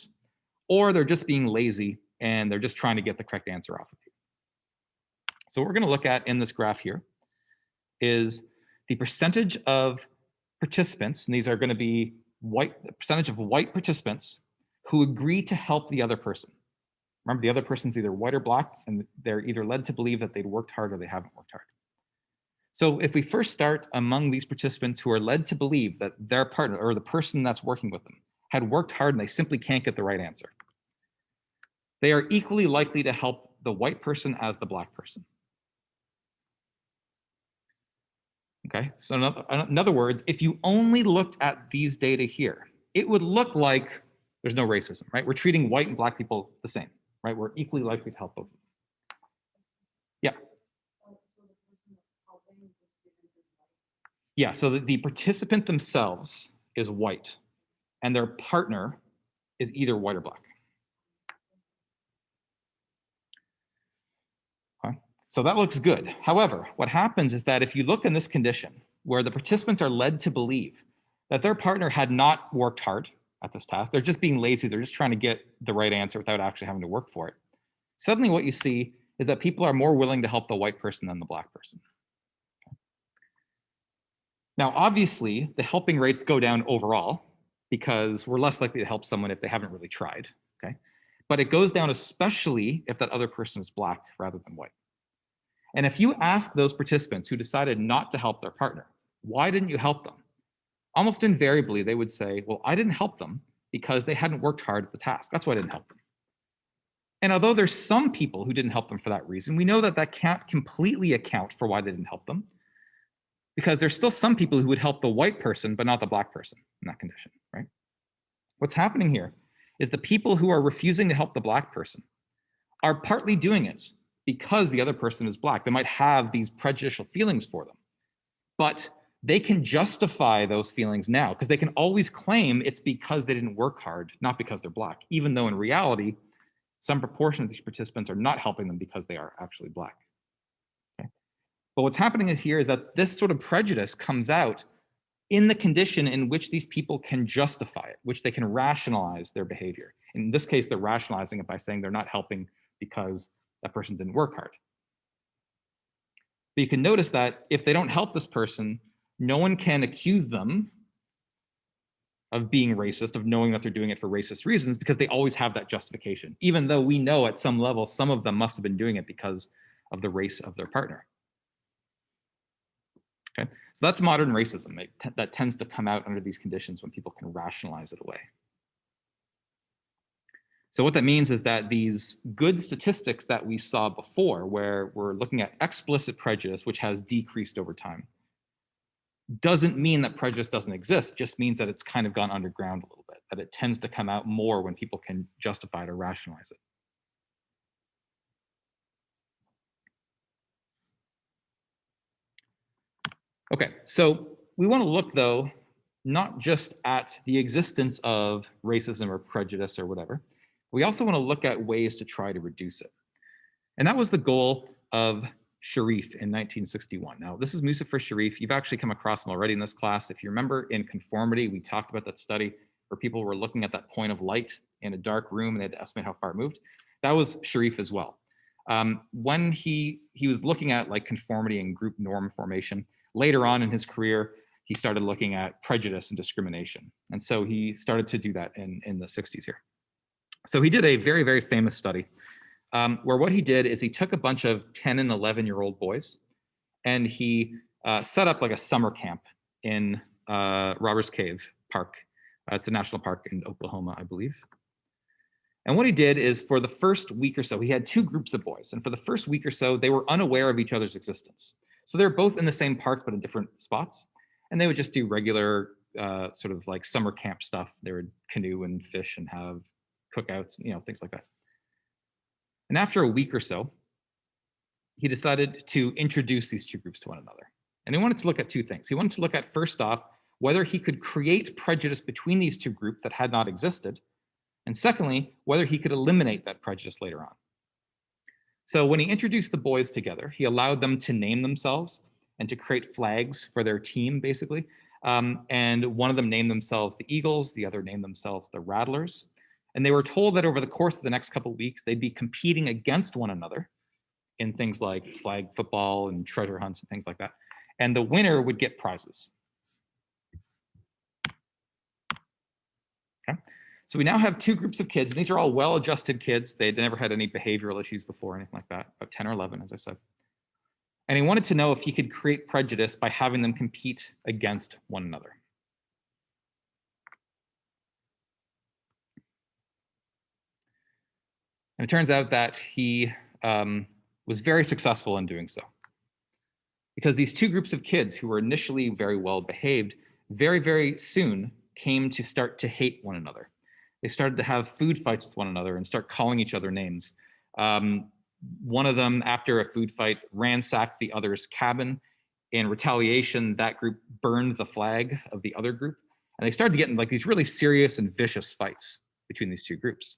or they're just being lazy and they're just trying to get the correct answer off of you. So what we're going to look at in this graph here is the percentage of participants, and these are going to be the percentage of white participants who agree to help the other person. Remember, the other person's either white or black, and they're either led to believe that they'd worked hard or they haven't worked hard. So if we first start among these participants who are led to believe that their partner or the person that's working with them had worked hard and they simply can't get the right answer, they are equally likely to help the white person as the black person. Okay, so in other words, if you only looked at these data here, it would look like there's no racism, right? We're treating white and black people the same, right? We're equally likely to help both of them. Yeah. Yeah, so the participant themselves is white and their partner is either white or black. Okay. So that looks good. However, what happens is that if you look in this condition where the participants are led to believe that their partner had not worked hard at this task, they're just being lazy, they're just trying to get the right answer without actually having to work for it. Suddenly what you see is that people are more willing to help the white person than the black person. Now, obviously, the helping rates go down overall because we're less likely to help someone if they haven't really tried, okay? But it goes down especially if that other person is black rather than white. And if you ask those participants who decided not to help their partner, why didn't you help them? Almost invariably, they would say, well, I didn't help them because they hadn't worked hard at the task. That's why I didn't help them. And although there's some people who didn't help them for that reason, we know that that can't completely account for why they didn't help them, because there's still some people who would help the white person, but not the black person in that condition, right? What's happening here is the people who are refusing to help the black person are partly doing it because the other person is black. They might have these prejudicial feelings for them, but they can justify those feelings now because they can always claim it's because they didn't work hard, not because they're black, even though in reality, some proportion of these participants are not helping them because they are actually black. Okay? But what's happening here is that this sort of prejudice comes out in the condition in which these people can justify it, which they can rationalize their behavior. In this case, they're rationalizing it by saying they're not helping because that person didn't work hard. But you can notice that if they don't help this person, no one can accuse them of being racist, of knowing that they're doing it for racist reasons, because they always have that justification, even though we know at some level, some of them must have been doing it because of the race of their partner. Okay, so that's modern racism. That tends to come out under these conditions when people can rationalize it away. So what that means is that these good statistics that we saw before, where we're looking at explicit prejudice, which has decreased over time, doesn't mean that prejudice doesn't exist, just means that it's kind of gone underground a little bit, that it tends to come out more when people can justify it or rationalize it. Okay, so we want to look, though, not just at the existence of racism or prejudice or whatever. We also want to look at ways to try to reduce it. And that was the goal of Sharif in 1961. Now, this is Muzafer Sharif. You've actually come across him already in this class. If you remember in conformity, we talked about that study where people were looking at that point of light in a dark room and they had to estimate how far it moved. That was Sharif as well. When he was looking at like conformity and group norm formation, later on in his career, he started looking at prejudice and discrimination. And so he started to do that in the 60s here. So he did a very, very famous study where what he did is he took a bunch of 10 and 11-year-old boys and he set up like a summer camp in Robbers Cave Park. It's a national park in Oklahoma, I believe. And what he did is for the first week or so, he had two groups of boys. And for the first week or so, they were unaware of each other's existence. So they're both in the same park, but in different spots. And they would just do regular sort of like summer camp stuff. They would canoe and fish and have cookouts, things like that. And after a week or so, he decided to introduce these two groups to one another. And he wanted to look at two things. He wanted to look at, first off, whether he could create prejudice between these two groups that had not existed. And secondly, whether he could eliminate that prejudice later on. So when he introduced the boys together, he allowed them to name themselves and to create flags for their team, basically. And one of them named themselves the Eagles, the other named themselves the Rattlers. And they were told that over the course of the next couple of weeks, they'd be competing against one another in things like flag football and treasure hunts and things like that. And the winner would get prizes. Okay. So we now have two groups of kids, and these are all well-adjusted kids. They'd never had any behavioral issues before or anything like that, about 10 or 11, as I said. And he wanted to know if he could create prejudice by having them compete against one another. And it turns out that he was very successful in doing so. Because these two groups of kids who were initially very well behaved, very, very soon came to start to hate one another. They started to have food fights with one another and start calling each other names. One of them, after a food fight, ransacked the other's cabin. In retaliation, that group burned the flag of the other group. And they started getting like these really serious and vicious fights between these two groups.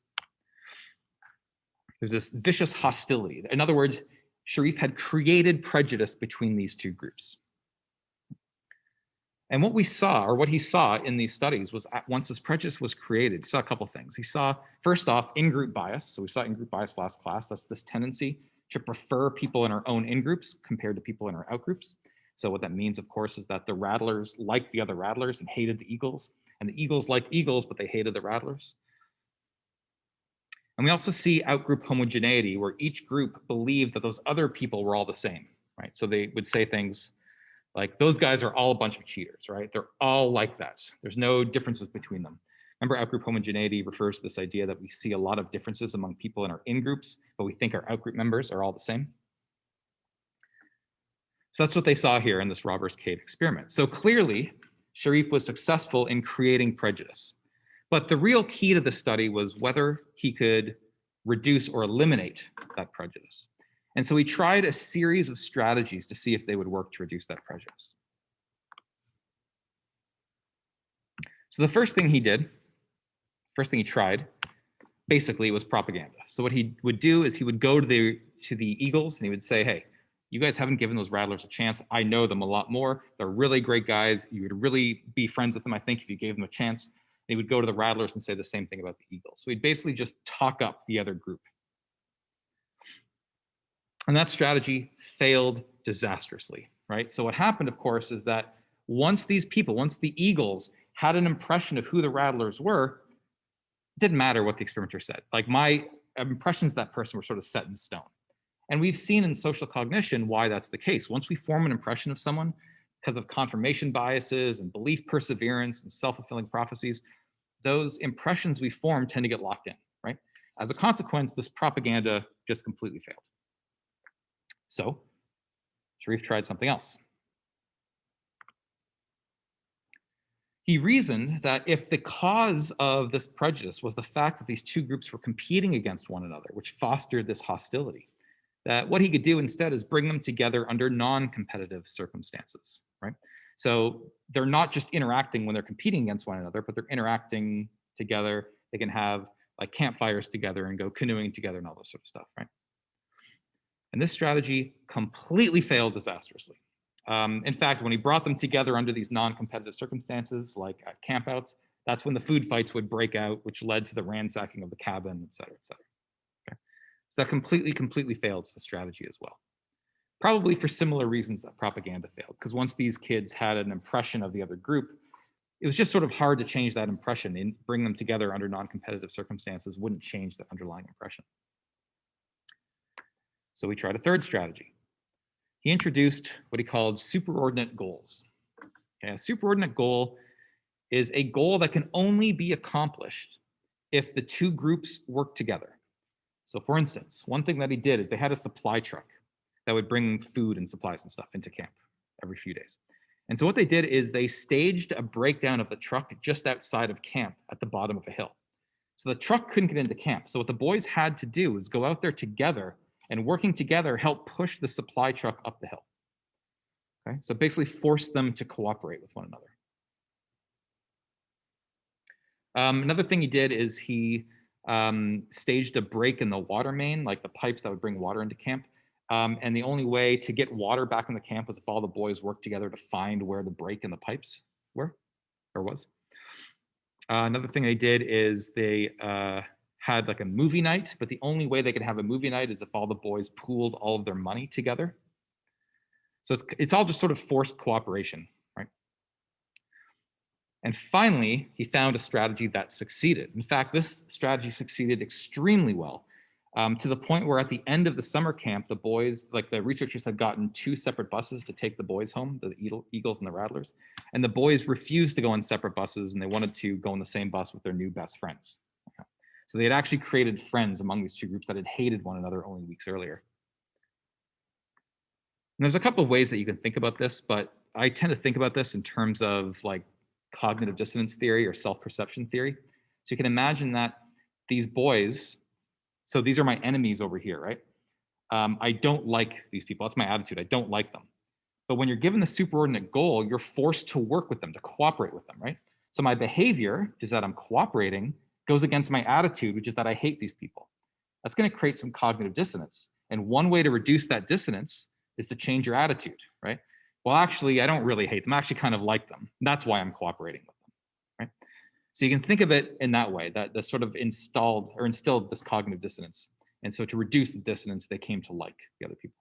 There's this vicious hostility. In other words, Sharif had created prejudice between these two groups. And what we saw, or what he saw in these studies, was once this prejudice was created, he saw a couple things. He saw, first off, in-group bias. So we saw in-group bias last class. That's this tendency to prefer people in our own in-groups compared to people in our out-groups. So what that means, of course, is that the Rattlers liked the other Rattlers and hated the Eagles, and the Eagles liked Eagles, but they hated the Rattlers. And we also see out-group homogeneity, where each group believed that those other people were all the same, right? So they would say things like, those guys are all a bunch of cheaters, right? They're all like that. There's no differences between them. Remember, out-group homogeneity refers to this idea that we see a lot of differences among people in our in-groups, but we think our out-group members are all the same. So that's what they saw here in this Robbers Cave experiment. So clearly, Sharif was successful in creating prejudice. But the real key to the study was whether he could reduce or eliminate that prejudice. And so he tried a series of strategies to see if they would work to reduce that prejudice. So the first thing he tried, basically was propaganda. So what he would do is he would go to the Eagles and he would say, hey, you guys haven't given those Rattlers a chance. I know them a lot more. They're really great guys. You would really be friends with them, I think, if you gave them a chance. He would go to the Rattlers and say the same thing about the Eagles. So he'd basically just talk up the other group. And that strategy failed disastrously, right? So what happened, of course, is that once the Eagles had an impression of who the Rattlers were, it didn't matter what the experimenter said. Like, my impressions of that person were sort of set in stone. And we've seen in social cognition why that's the case. Once we form an impression of someone, because of confirmation biases and belief perseverance and self-fulfilling prophecies, those impressions we form tend to get locked in, right? As a consequence, this propaganda just completely failed. So Sharif tried something else. He reasoned that if the cause of this prejudice was the fact that these two groups were competing against one another, which fostered this hostility, that what he could do instead is bring them together under non-competitive circumstances, right? So they're not just interacting when they're competing against one another, but they're interacting together. They can have like campfires together and go canoeing together and all this sort of stuff, right? And this strategy completely failed disastrously. In fact, when he brought them together under these non-competitive circumstances, like at campouts, that's when the food fights would break out, which led to the ransacking of the cabin, et cetera, et cetera. Okay. So that completely failed as a strategy as well. Probably for similar reasons that propaganda failed, because once these kids had an impression of the other group, it was just sort of hard to change that impression, and bring them together under non-competitive circumstances wouldn't change the underlying impression. So we tried a third strategy. He introduced what he called superordinate goals. Okay, a superordinate goal is a goal that can only be accomplished if the two groups work together. So for instance, one thing that he did is they had a supply truck that would bring food and supplies and stuff into camp every few days. And so what they did is they staged a breakdown of the truck just outside of camp at the bottom of a hill. So the truck couldn't get into camp. So what the boys had to do is go out there together and working together help push the supply truck up the hill. Okay, so basically force them to cooperate with one another. Another thing he did is he staged a break in the water main, like the pipes that would bring water into camp, And the only way to get water back in the camp was if all the boys worked together to find where the break in the pipes were or was. Another thing they did is they had like a movie night, but the only way they could have a movie night is if all the boys pooled all of their money together. So it's all just sort of forced cooperation, right? And finally, he found a strategy that succeeded. In fact, this strategy succeeded extremely well, to the point where at the end of the summer camp, the boys, like the researchers had gotten 2 separate buses to take the boys home, the Eagles and the Rattlers. And the boys refused to go on separate buses and they wanted to go on the same bus with their new best friends. Okay. So they had actually created friends among these 2 groups that had hated one another only weeks earlier. And there's a couple of ways that you can think about this, but I tend to think about this in terms of like cognitive dissonance theory or self-perception theory. So you can imagine that these boys, so these are my enemies over here, right? I don't like these people. That's my attitude. I don't like them. But when you're given the superordinate goal, you're forced to work with them, to cooperate with them, right? So my behavior, which is that I'm cooperating, goes against my attitude, which is that I hate these people. That's going to create some cognitive dissonance. And one way to reduce that dissonance is to change your attitude, right? Well, actually, I don't really hate them. I actually kind of like them. That's why I'm cooperating with them, right? So you can think of it in that way, that the sort of instilled this cognitive dissonance. And so to reduce the dissonance, they came to like the other people.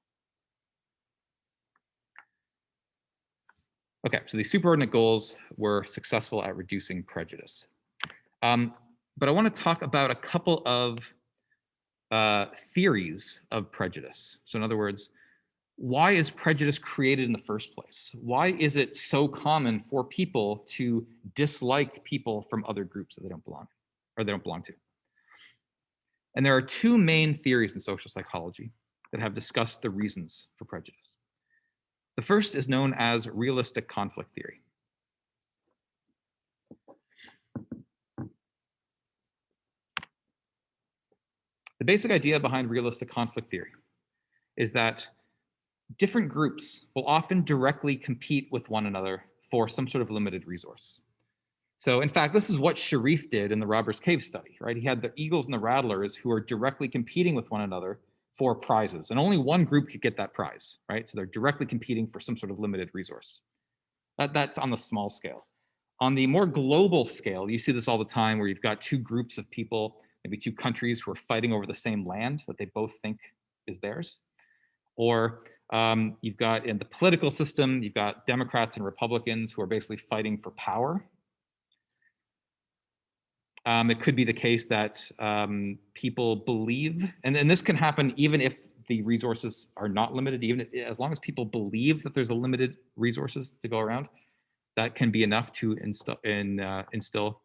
Okay, so these superordinate goals were successful at reducing prejudice. But I want to talk about a couple of theories of prejudice. So in other words, why is prejudice created in the first place? Why is it so common for people to dislike people from other groups that they don't belong to? And there are 2 main theories in social psychology that have discussed the reasons for prejudice. The first is known as realistic conflict theory. The basic idea behind realistic conflict theory is that different groups will often directly compete with one another for some sort of limited resource. So in fact, this is what Sharif did in the Robbers Cave study, right? He had the Eagles and the Rattlers who are directly competing with one another for prizes, and only one group could get that prize, right? So they're directly competing for some sort of limited resource. That's on the small scale. On the more global scale, you see this all the time where you've got 2 groups of people, maybe 2 countries who are fighting over the same land that they both think is theirs. Or you've got in the political system, you've got Democrats and Republicans who are basically fighting for power. It could be the case that people believe, and this can happen even if the resources are not limited, even as long as people believe that there's a limited resources to go around, that can be enough to instill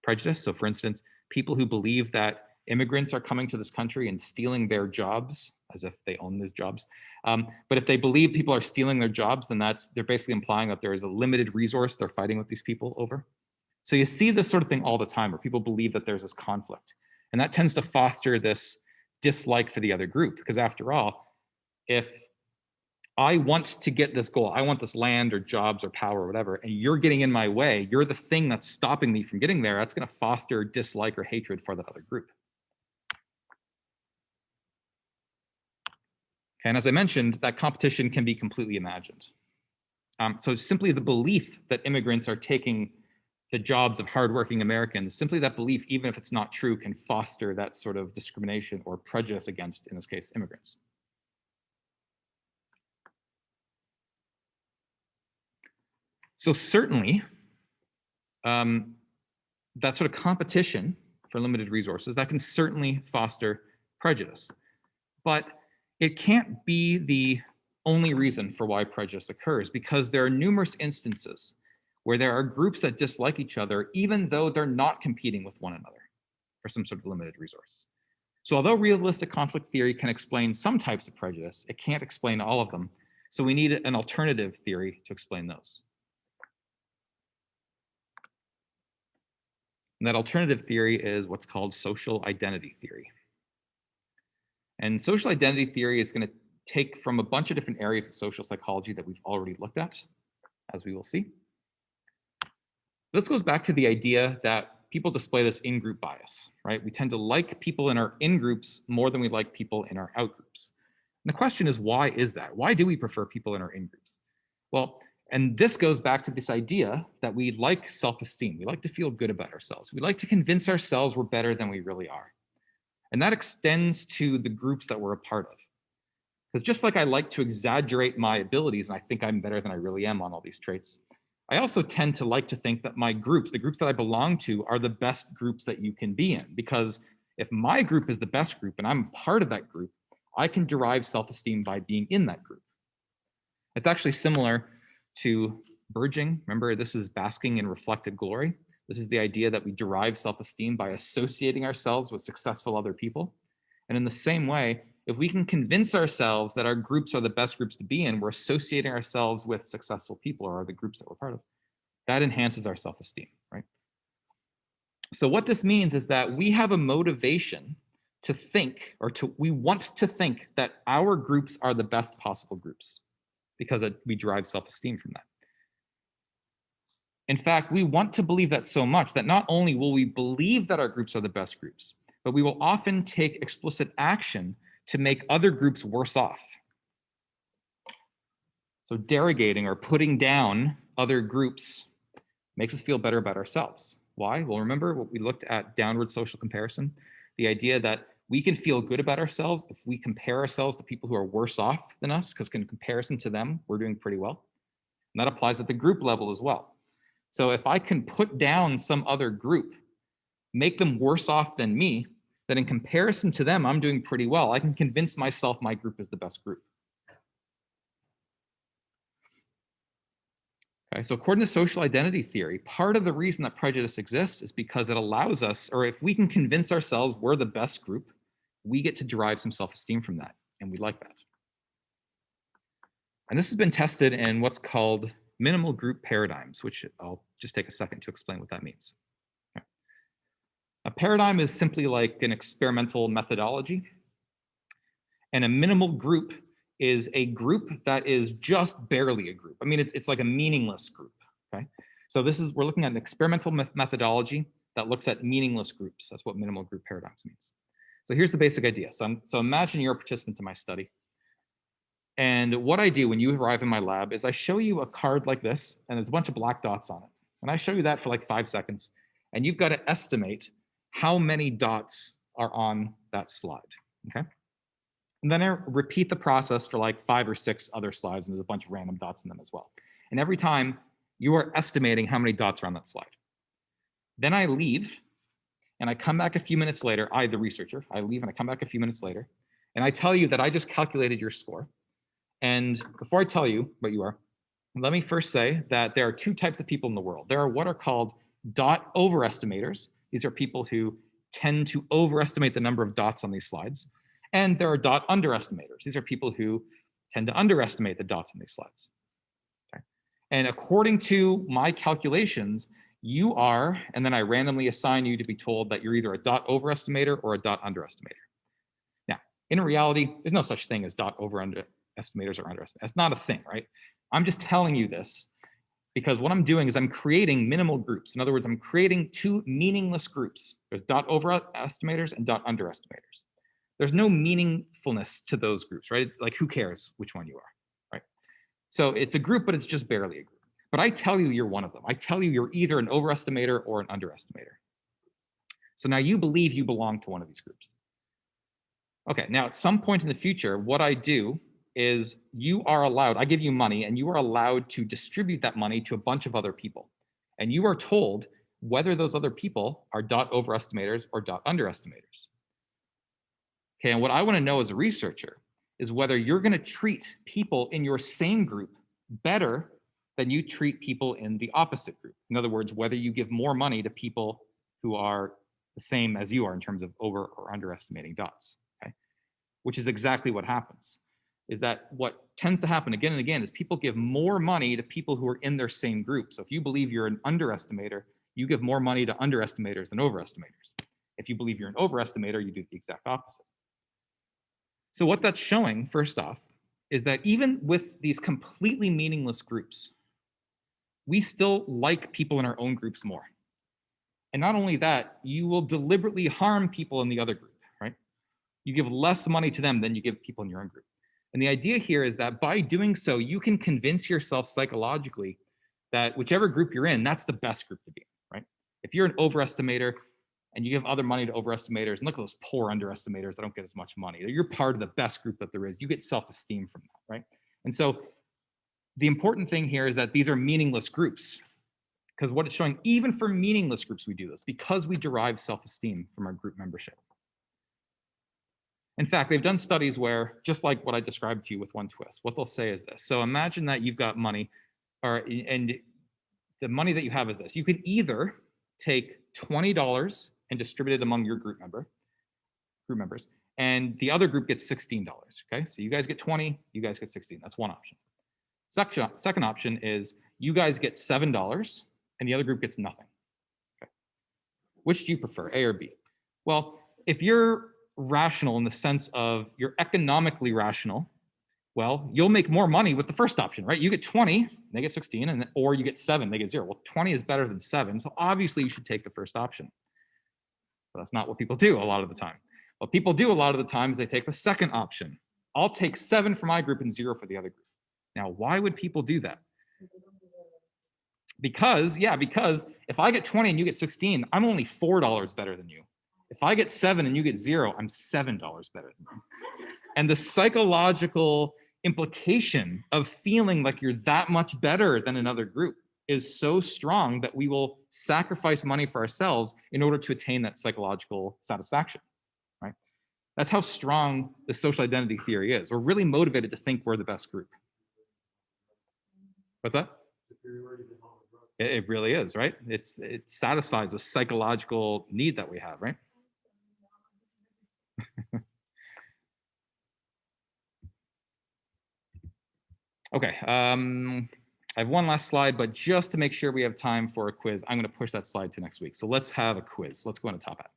prejudice. So for instance, people who believe that immigrants are coming to this country and stealing their jobs as if they own these jobs. But if they believe people are stealing their jobs, then they're basically implying that there is a limited resource they're fighting with these people over. So you see this sort of thing all the time where people believe that there's this conflict. And that tends to foster this dislike for the other group. Because after all, if I want to get this goal, I want this land or jobs or power or whatever, and you're getting in my way, you're the thing that's stopping me from getting there, that's going to foster dislike or hatred for that other group. And as I mentioned, that competition can be completely imagined. So simply the belief that immigrants are taking the jobs of hardworking Americans, simply that belief, even if it's not true, can foster that sort of discrimination or prejudice against, in this case, immigrants. So certainly, that sort of competition for limited resources, that can certainly foster prejudice. But it can't be the only reason for why prejudice occurs, because there are numerous instances where there are groups that dislike each other, even though they're not competing with one another for some sort of limited resource. So although realistic conflict theory can explain some types of prejudice, it can't explain all of them. So we need an alternative theory to explain those. And that alternative theory is what's called social identity theory. And social identity theory is going to take from a bunch of different areas of social psychology that we've already looked at, as we will see. This goes back to the idea that people display this in-group bias, right? We tend to like people in our in-groups more than we like people in our out-groups. And the question is, why is that? Why do we prefer people in our in-groups? Well, and this goes back to this idea that we like self-esteem. We like to feel good about ourselves. We like to convince ourselves we're better than we really are. And that extends to the groups that we're a part of. Because just like I like to exaggerate my abilities and I think I'm better than I really am on all these traits, I also tend to like to think that my groups, the groups that I belong to, are the best groups that you can be in. Because if my group is the best group and I'm part of that group, I can derive self-esteem by being in that group. It's actually similar to verging. Remember, this is basking in reflected glory. This is the idea that we derive self-esteem by associating ourselves with successful other people. And in the same way, if we can convince ourselves that our groups are the best groups to be in, we're associating ourselves with successful people or the groups that we're part of. That enhances our self-esteem, right? So what this means is that we have a motivation to think, or we want to think that our groups are the best possible groups because we derive self-esteem from that. In fact, we want to believe that so much that not only will we believe that our groups are the best groups, but we will often take explicit action to make other groups worse off. So derogating or putting down other groups makes us feel better about ourselves. Why? Well, remember what we looked at, downward social comparison, the idea that we can feel good about ourselves if we compare ourselves to people who are worse off than us, because in comparison to them, we're doing pretty well. And that applies at the group level as well. So if I can put down some other group, make them worse off than me, then in comparison to them, I'm doing pretty well. I can convince myself my group is the best group. Okay, so according to social identity theory, part of the reason that prejudice exists is because it allows us, or if we can convince ourselves we're the best group, we get to derive some self-esteem from that, and we like that. And this has been tested in what's called minimal group paradigms, which I'll just take a second to explain what that means. Okay. A paradigm is simply like an experimental methodology, and a minimal group is a group that is just barely a group. I mean, it's like a meaningless group, okay? So we're looking at an experimental methodology that looks at meaningless groups. That's what minimal group paradigms means. So here's the basic idea. So imagine you're a participant in my study. And what I do when you arrive in my lab is I show you a card like this, and there's a bunch of black dots on it. And I show you that for like 5 seconds, and you've got to estimate how many dots are on that slide, okay? And then I repeat the process for like 5 or 6 other slides, and there's a bunch of random dots in them as well. And every time you are estimating how many dots are on that slide. Then I leave, and I come back a few minutes later, the researcher, I leave and I come back a few minutes later, and I tell you that I just calculated your score. And before I tell you what you are, let me first say that there are 2 types of people in the world. There are what are called dot overestimators. These are people who tend to overestimate the number of dots on these slides. And there are dot underestimators. These are people who tend to underestimate the dots on these slides. Okay. And according to my calculations, you are, and then I randomly assign you to be told that you're either a dot overestimator or a dot underestimator. Now, in reality, there's no such thing as dot overestimators or underestimators. That's not a thing, right? I'm just telling you this because what I'm doing is I'm creating minimal groups. In other words, I'm creating 2 meaningless groups. There's dot overestimators and dot underestimators. There's no meaningfulness to those groups, right? It's like, who cares which one you are, right? So it's a group, but it's just barely a group. But I tell you you're one of them. I tell you you're either an overestimator or an underestimator. So now you believe you belong to one of these groups. Okay, now at some point in the future, what I do is you are allowed, I give you money, and you are allowed to distribute that money to a bunch of other people. And you are told whether those other people are dot overestimators or dot underestimators. Okay, and what I want to know as a researcher is whether you're going to treat people in your same group better than you treat people in the opposite group. In other words, whether you give more money to people who are the same as you are in terms of over or underestimating dots, okay? Which is exactly what happens, is that what tends to happen again and again is people give more money to people who are in their same group. So if you believe you're an underestimator, you give more money to underestimators than overestimators. If you believe you're an overestimator, you do the exact opposite. So what that's showing, first off, is that even with these completely meaningless groups, we still like people in our own groups more. And not only that, you will deliberately harm people in the other group, right? You give less money to them than you give people in your own group. And the idea here is that by doing so, you can convince yourself psychologically that whichever group you're in, that's the best group to be in, right? If you're an overestimator and you give other money to overestimators, and look at those poor underestimators that don't get as much money, you're part of the best group that there is. You get self-esteem from that, right? And so the important thing here is that these are meaningless groups, because what it's showing, even for meaningless groups, we do this because we derive self-esteem from our group membership. In fact, they've done studies where, just like what I described to you with one twist, what they'll say is this. So imagine that you've got money, and the money that you have is this. You can either take $20 and distribute it among your group members, and the other group gets $16. Okay, so you guys get 20, you guys get 16. That's one option. Second option is you guys get $7 and the other group gets nothing. Okay. Which do you prefer, A or B? Well, if you're rational in the sense of you're economically rational, well, you'll make more money with the first option, right? You get 20, they get 16, or you get 7, they get 0. Well, 20 is better than 7, so obviously you should take the first option. But that's not what people do a lot of the time. What people do a lot of the time is they take the second option. I'll take 7 for my group and 0 for the other group. Now, why would people do that? Because if I get 20 and you get 16, I'm only $4 better than you. If I get 7 and you get 0, I'm $7 better than you. And the psychological implication of feeling like you're that much better than another group is so strong that we will sacrifice money for ourselves in order to attain that psychological satisfaction, right? That's how strong the social identity theory is. We're really motivated to think we're the best group. What's that? It really is, right? It satisfies a psychological need that we have, right? Okay, I have one last slide, but just to make sure we have time for a quiz, I'm going to push that slide to next week. So let's have a quiz. Let's go into Top Hat.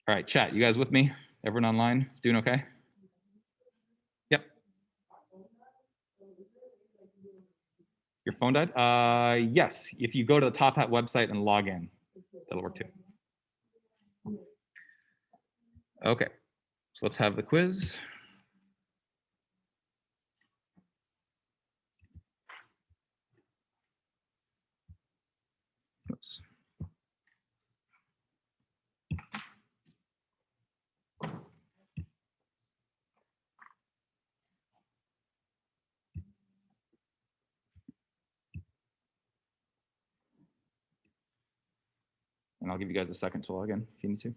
All right, chat, you guys with me? Everyone online doing okay? Yep. Your phone died? Yes, if you go to the Top Hat website and log in, that'll work too. Okay, so let's have the quiz. Oops. And I'll give you guys a second to log in if you need to.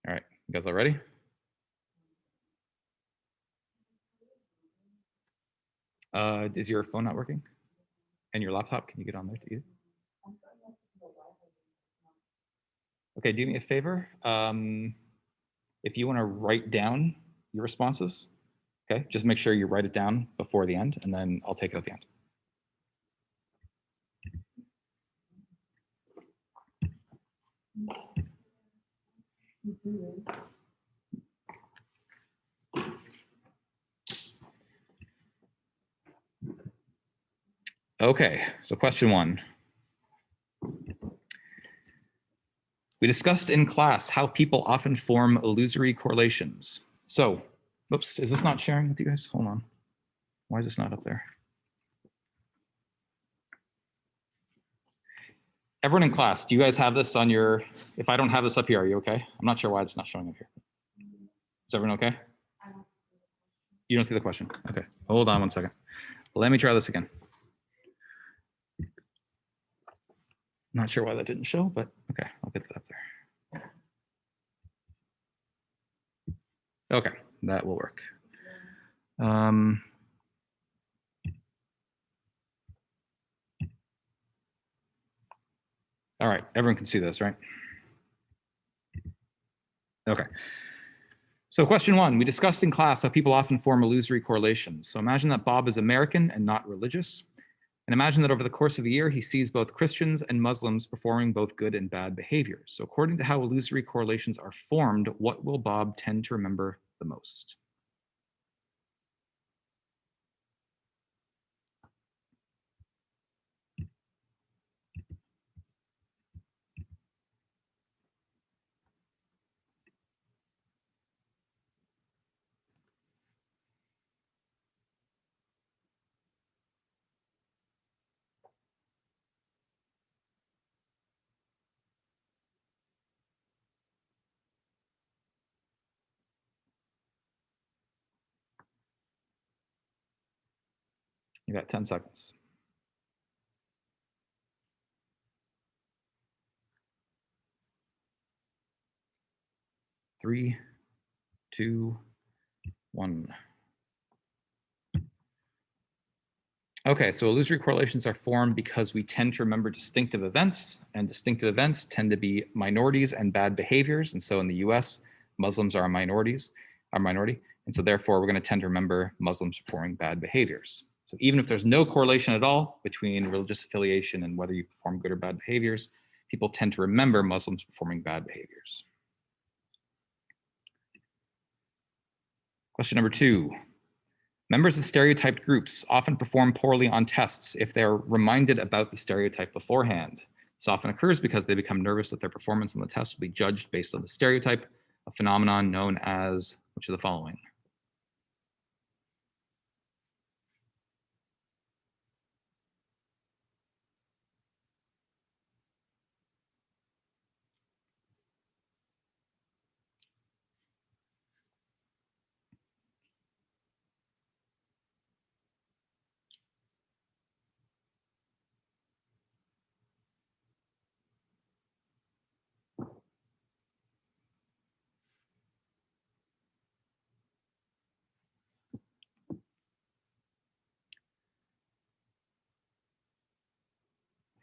All right, you guys all ready? Is your phone not working? And your laptop, can you get on there to use? Okay, do me a favor. If you want to write down your responses, okay, just make sure you write it down before the end, and then I'll take it at the end. Okay, so question 1. We discussed in class how people often form illusory correlations. So, oops, is this not sharing with you guys? Hold on. Why is this not up there? Everyone in class, do you guys have this on your, if I don't have this up here, are you okay? I'm not sure why it's not showing up here. Is everyone okay? You don't see the question? Okay, hold on one second. Let me try this again. Not sure why that didn't show, but okay, I'll get that up there. Okay, that will work. All right, everyone can see this, right? Okay. So question 1, we discussed in class how people often form illusory correlations. So imagine that Bob is American and not religious. And imagine that over the course of the year, he sees both Christians and Muslims performing both good and bad behaviors. So according to how illusory correlations are formed, what will Bob tend to remember the most? You got 10 seconds. 3, 2, 1. Okay, so illusory correlations are formed because we tend to remember distinctive events, and distinctive events tend to be minorities and bad behaviors. And so in the US, Muslims are minority. And so therefore, we're going to tend to remember Muslims performing bad behaviors. So even if there's no correlation at all between religious affiliation and whether you perform good or bad behaviors, people tend to remember Muslims performing bad behaviors. Question number 2. Members of stereotyped groups often perform poorly on tests if they're reminded about the stereotype beforehand. This often occurs because they become nervous that their performance on the test will be judged based on the stereotype, a phenomenon known as which of the following?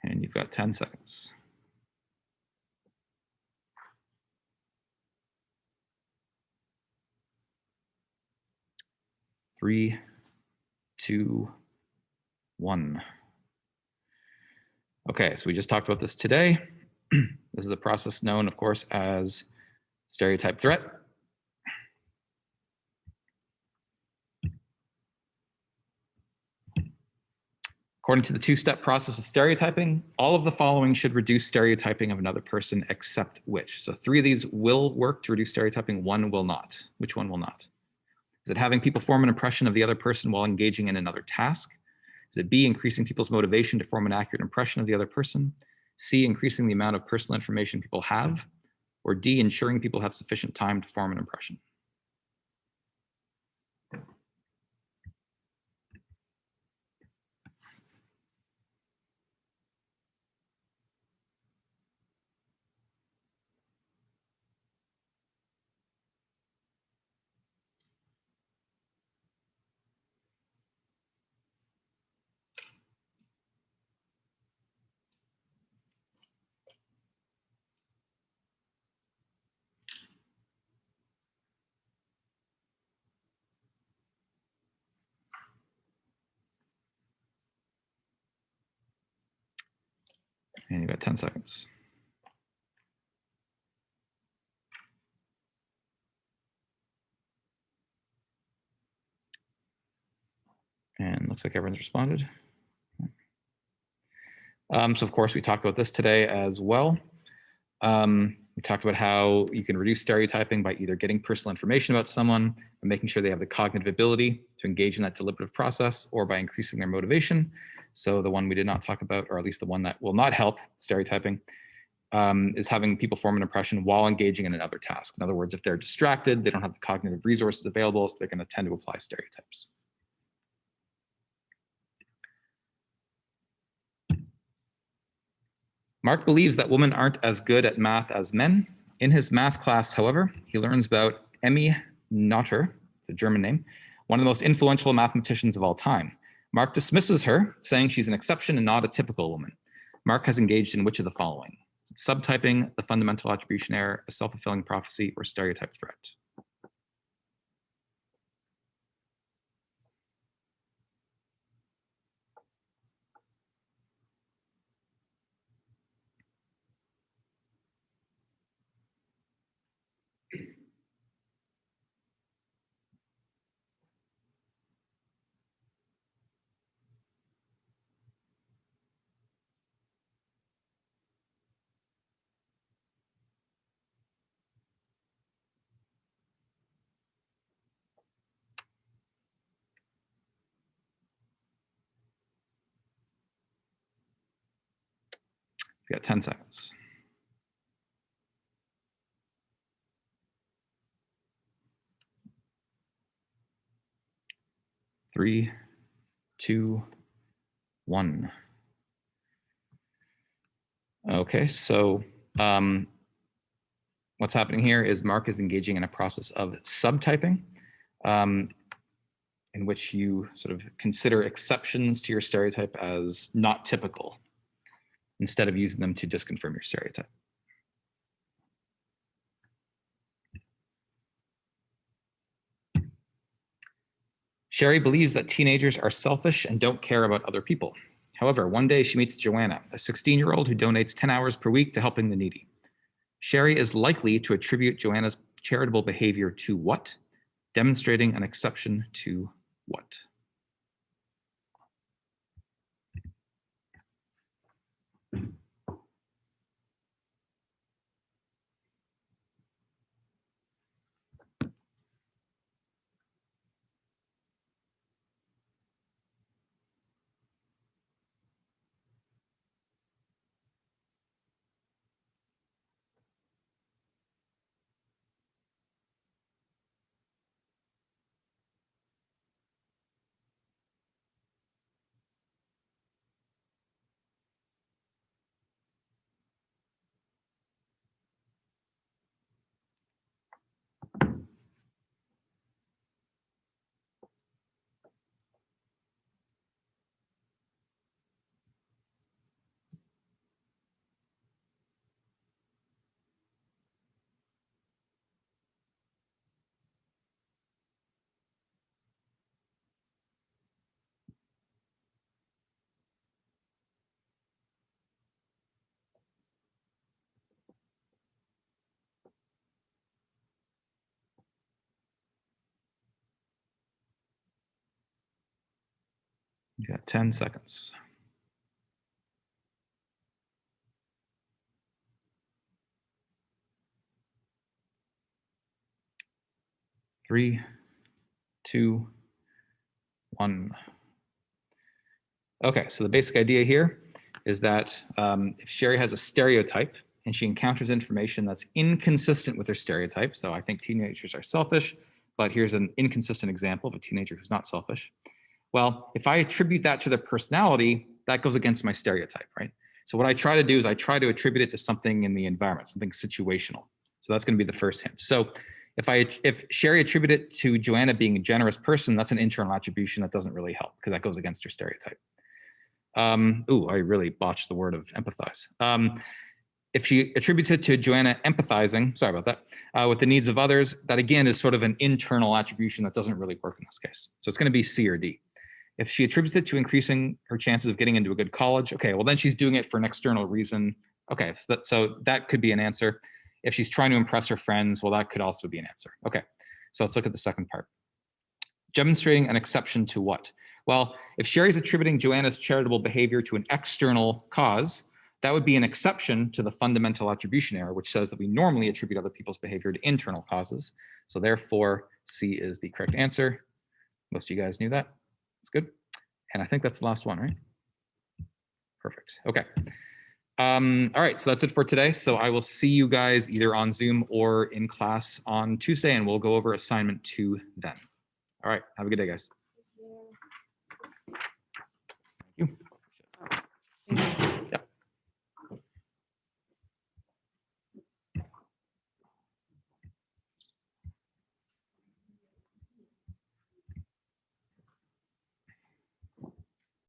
And you've got 10 seconds. 3, 2, 1. Okay, so we just talked about this today. This is a process known, of course, as stereotype threat. According to the two-step process of stereotyping, all of the following should reduce stereotyping of another person except which? So 3 of these will work to reduce stereotyping, 1 will not. Which one will not? Is it having people form an impression of the other person while engaging in another task? Is it B, increasing people's motivation to form an accurate impression of the other person? C, increasing the amount of personal information people have? Or D, ensuring people have sufficient time to form an impression? And you got 10 seconds. And looks like everyone's responded. So of course, we talked about this today as well. We talked about how you can reduce stereotyping by either getting personal information about someone and making sure they have the cognitive ability to engage in that deliberative process, or by increasing their motivation. So the one we did not talk about, or at least the one that will not help stereotyping, is having people form an impression while engaging in another task. In other words, if they're distracted, they don't have the cognitive resources available, so they're going to tend to apply stereotypes. Mark believes that women aren't as good at math as men. In his math class, however, he learns about Emmy Noether, it's a German name, one of the most influential mathematicians of all time. Mark dismisses her, saying she's an exception and not a typical woman. Mark has engaged in which of the following? Subtyping, the fundamental attribution error, a self-fulfilling prophecy, or stereotype threat? You got 10 seconds. 3, 2, 1. Okay, so what's happening here is Mark is engaging in a process of subtyping, in which you sort of consider exceptions to your stereotype as not typical, instead of using them to disconfirm your stereotype. Sherry believes that teenagers are selfish and don't care about other people. However, one day she meets Joanna, a 16-year-old who donates 10 hours per week to helping the needy. Sherry is likely to attribute Joanna's charitable behavior to what? Demonstrating an exception to what? You got 10 seconds. 3, 2, 1. Okay, so the basic idea here is that if Sherry has a stereotype and she encounters information that's inconsistent with her stereotype, so I think teenagers are selfish, but here's an inconsistent example of a teenager who's not selfish. Well, if I attribute that to their personality, that goes against my stereotype, right? So what I try to do is I try to attribute it to something in the environment, something situational. So that's going to be the first hint. So if Sherry attributed it to Joanna being a generous person, that's an internal attribution that doesn't really help because that goes against her stereotype. I really botched the word of empathize. If she attributes it to Joanna empathizing, sorry about that, with the needs of others, that again is sort of an internal attribution that doesn't really work in this case. So it's going to be C or D. If she attributes it to increasing her chances of getting into a good college, okay, well then she's doing it for an external reason. Okay, so that could be an answer. If she's trying to impress her friends, well, that could also be an answer. Okay, so let's look at the second part. Demonstrating an exception to what? Well, if Sherry's attributing Joanna's charitable behavior to an external cause, that would be an exception to the fundamental attribution error, which says that we normally attribute other people's behavior to internal causes. So therefore, C is the correct answer. Most of you guys knew that. That's good. And I think that's the last one, right? Perfect. Okay. All right, so that's it for today. So I will see you guys either on Zoom or in class on Tuesday, and we'll go over assignment 2 then. All right, have a good day, guys.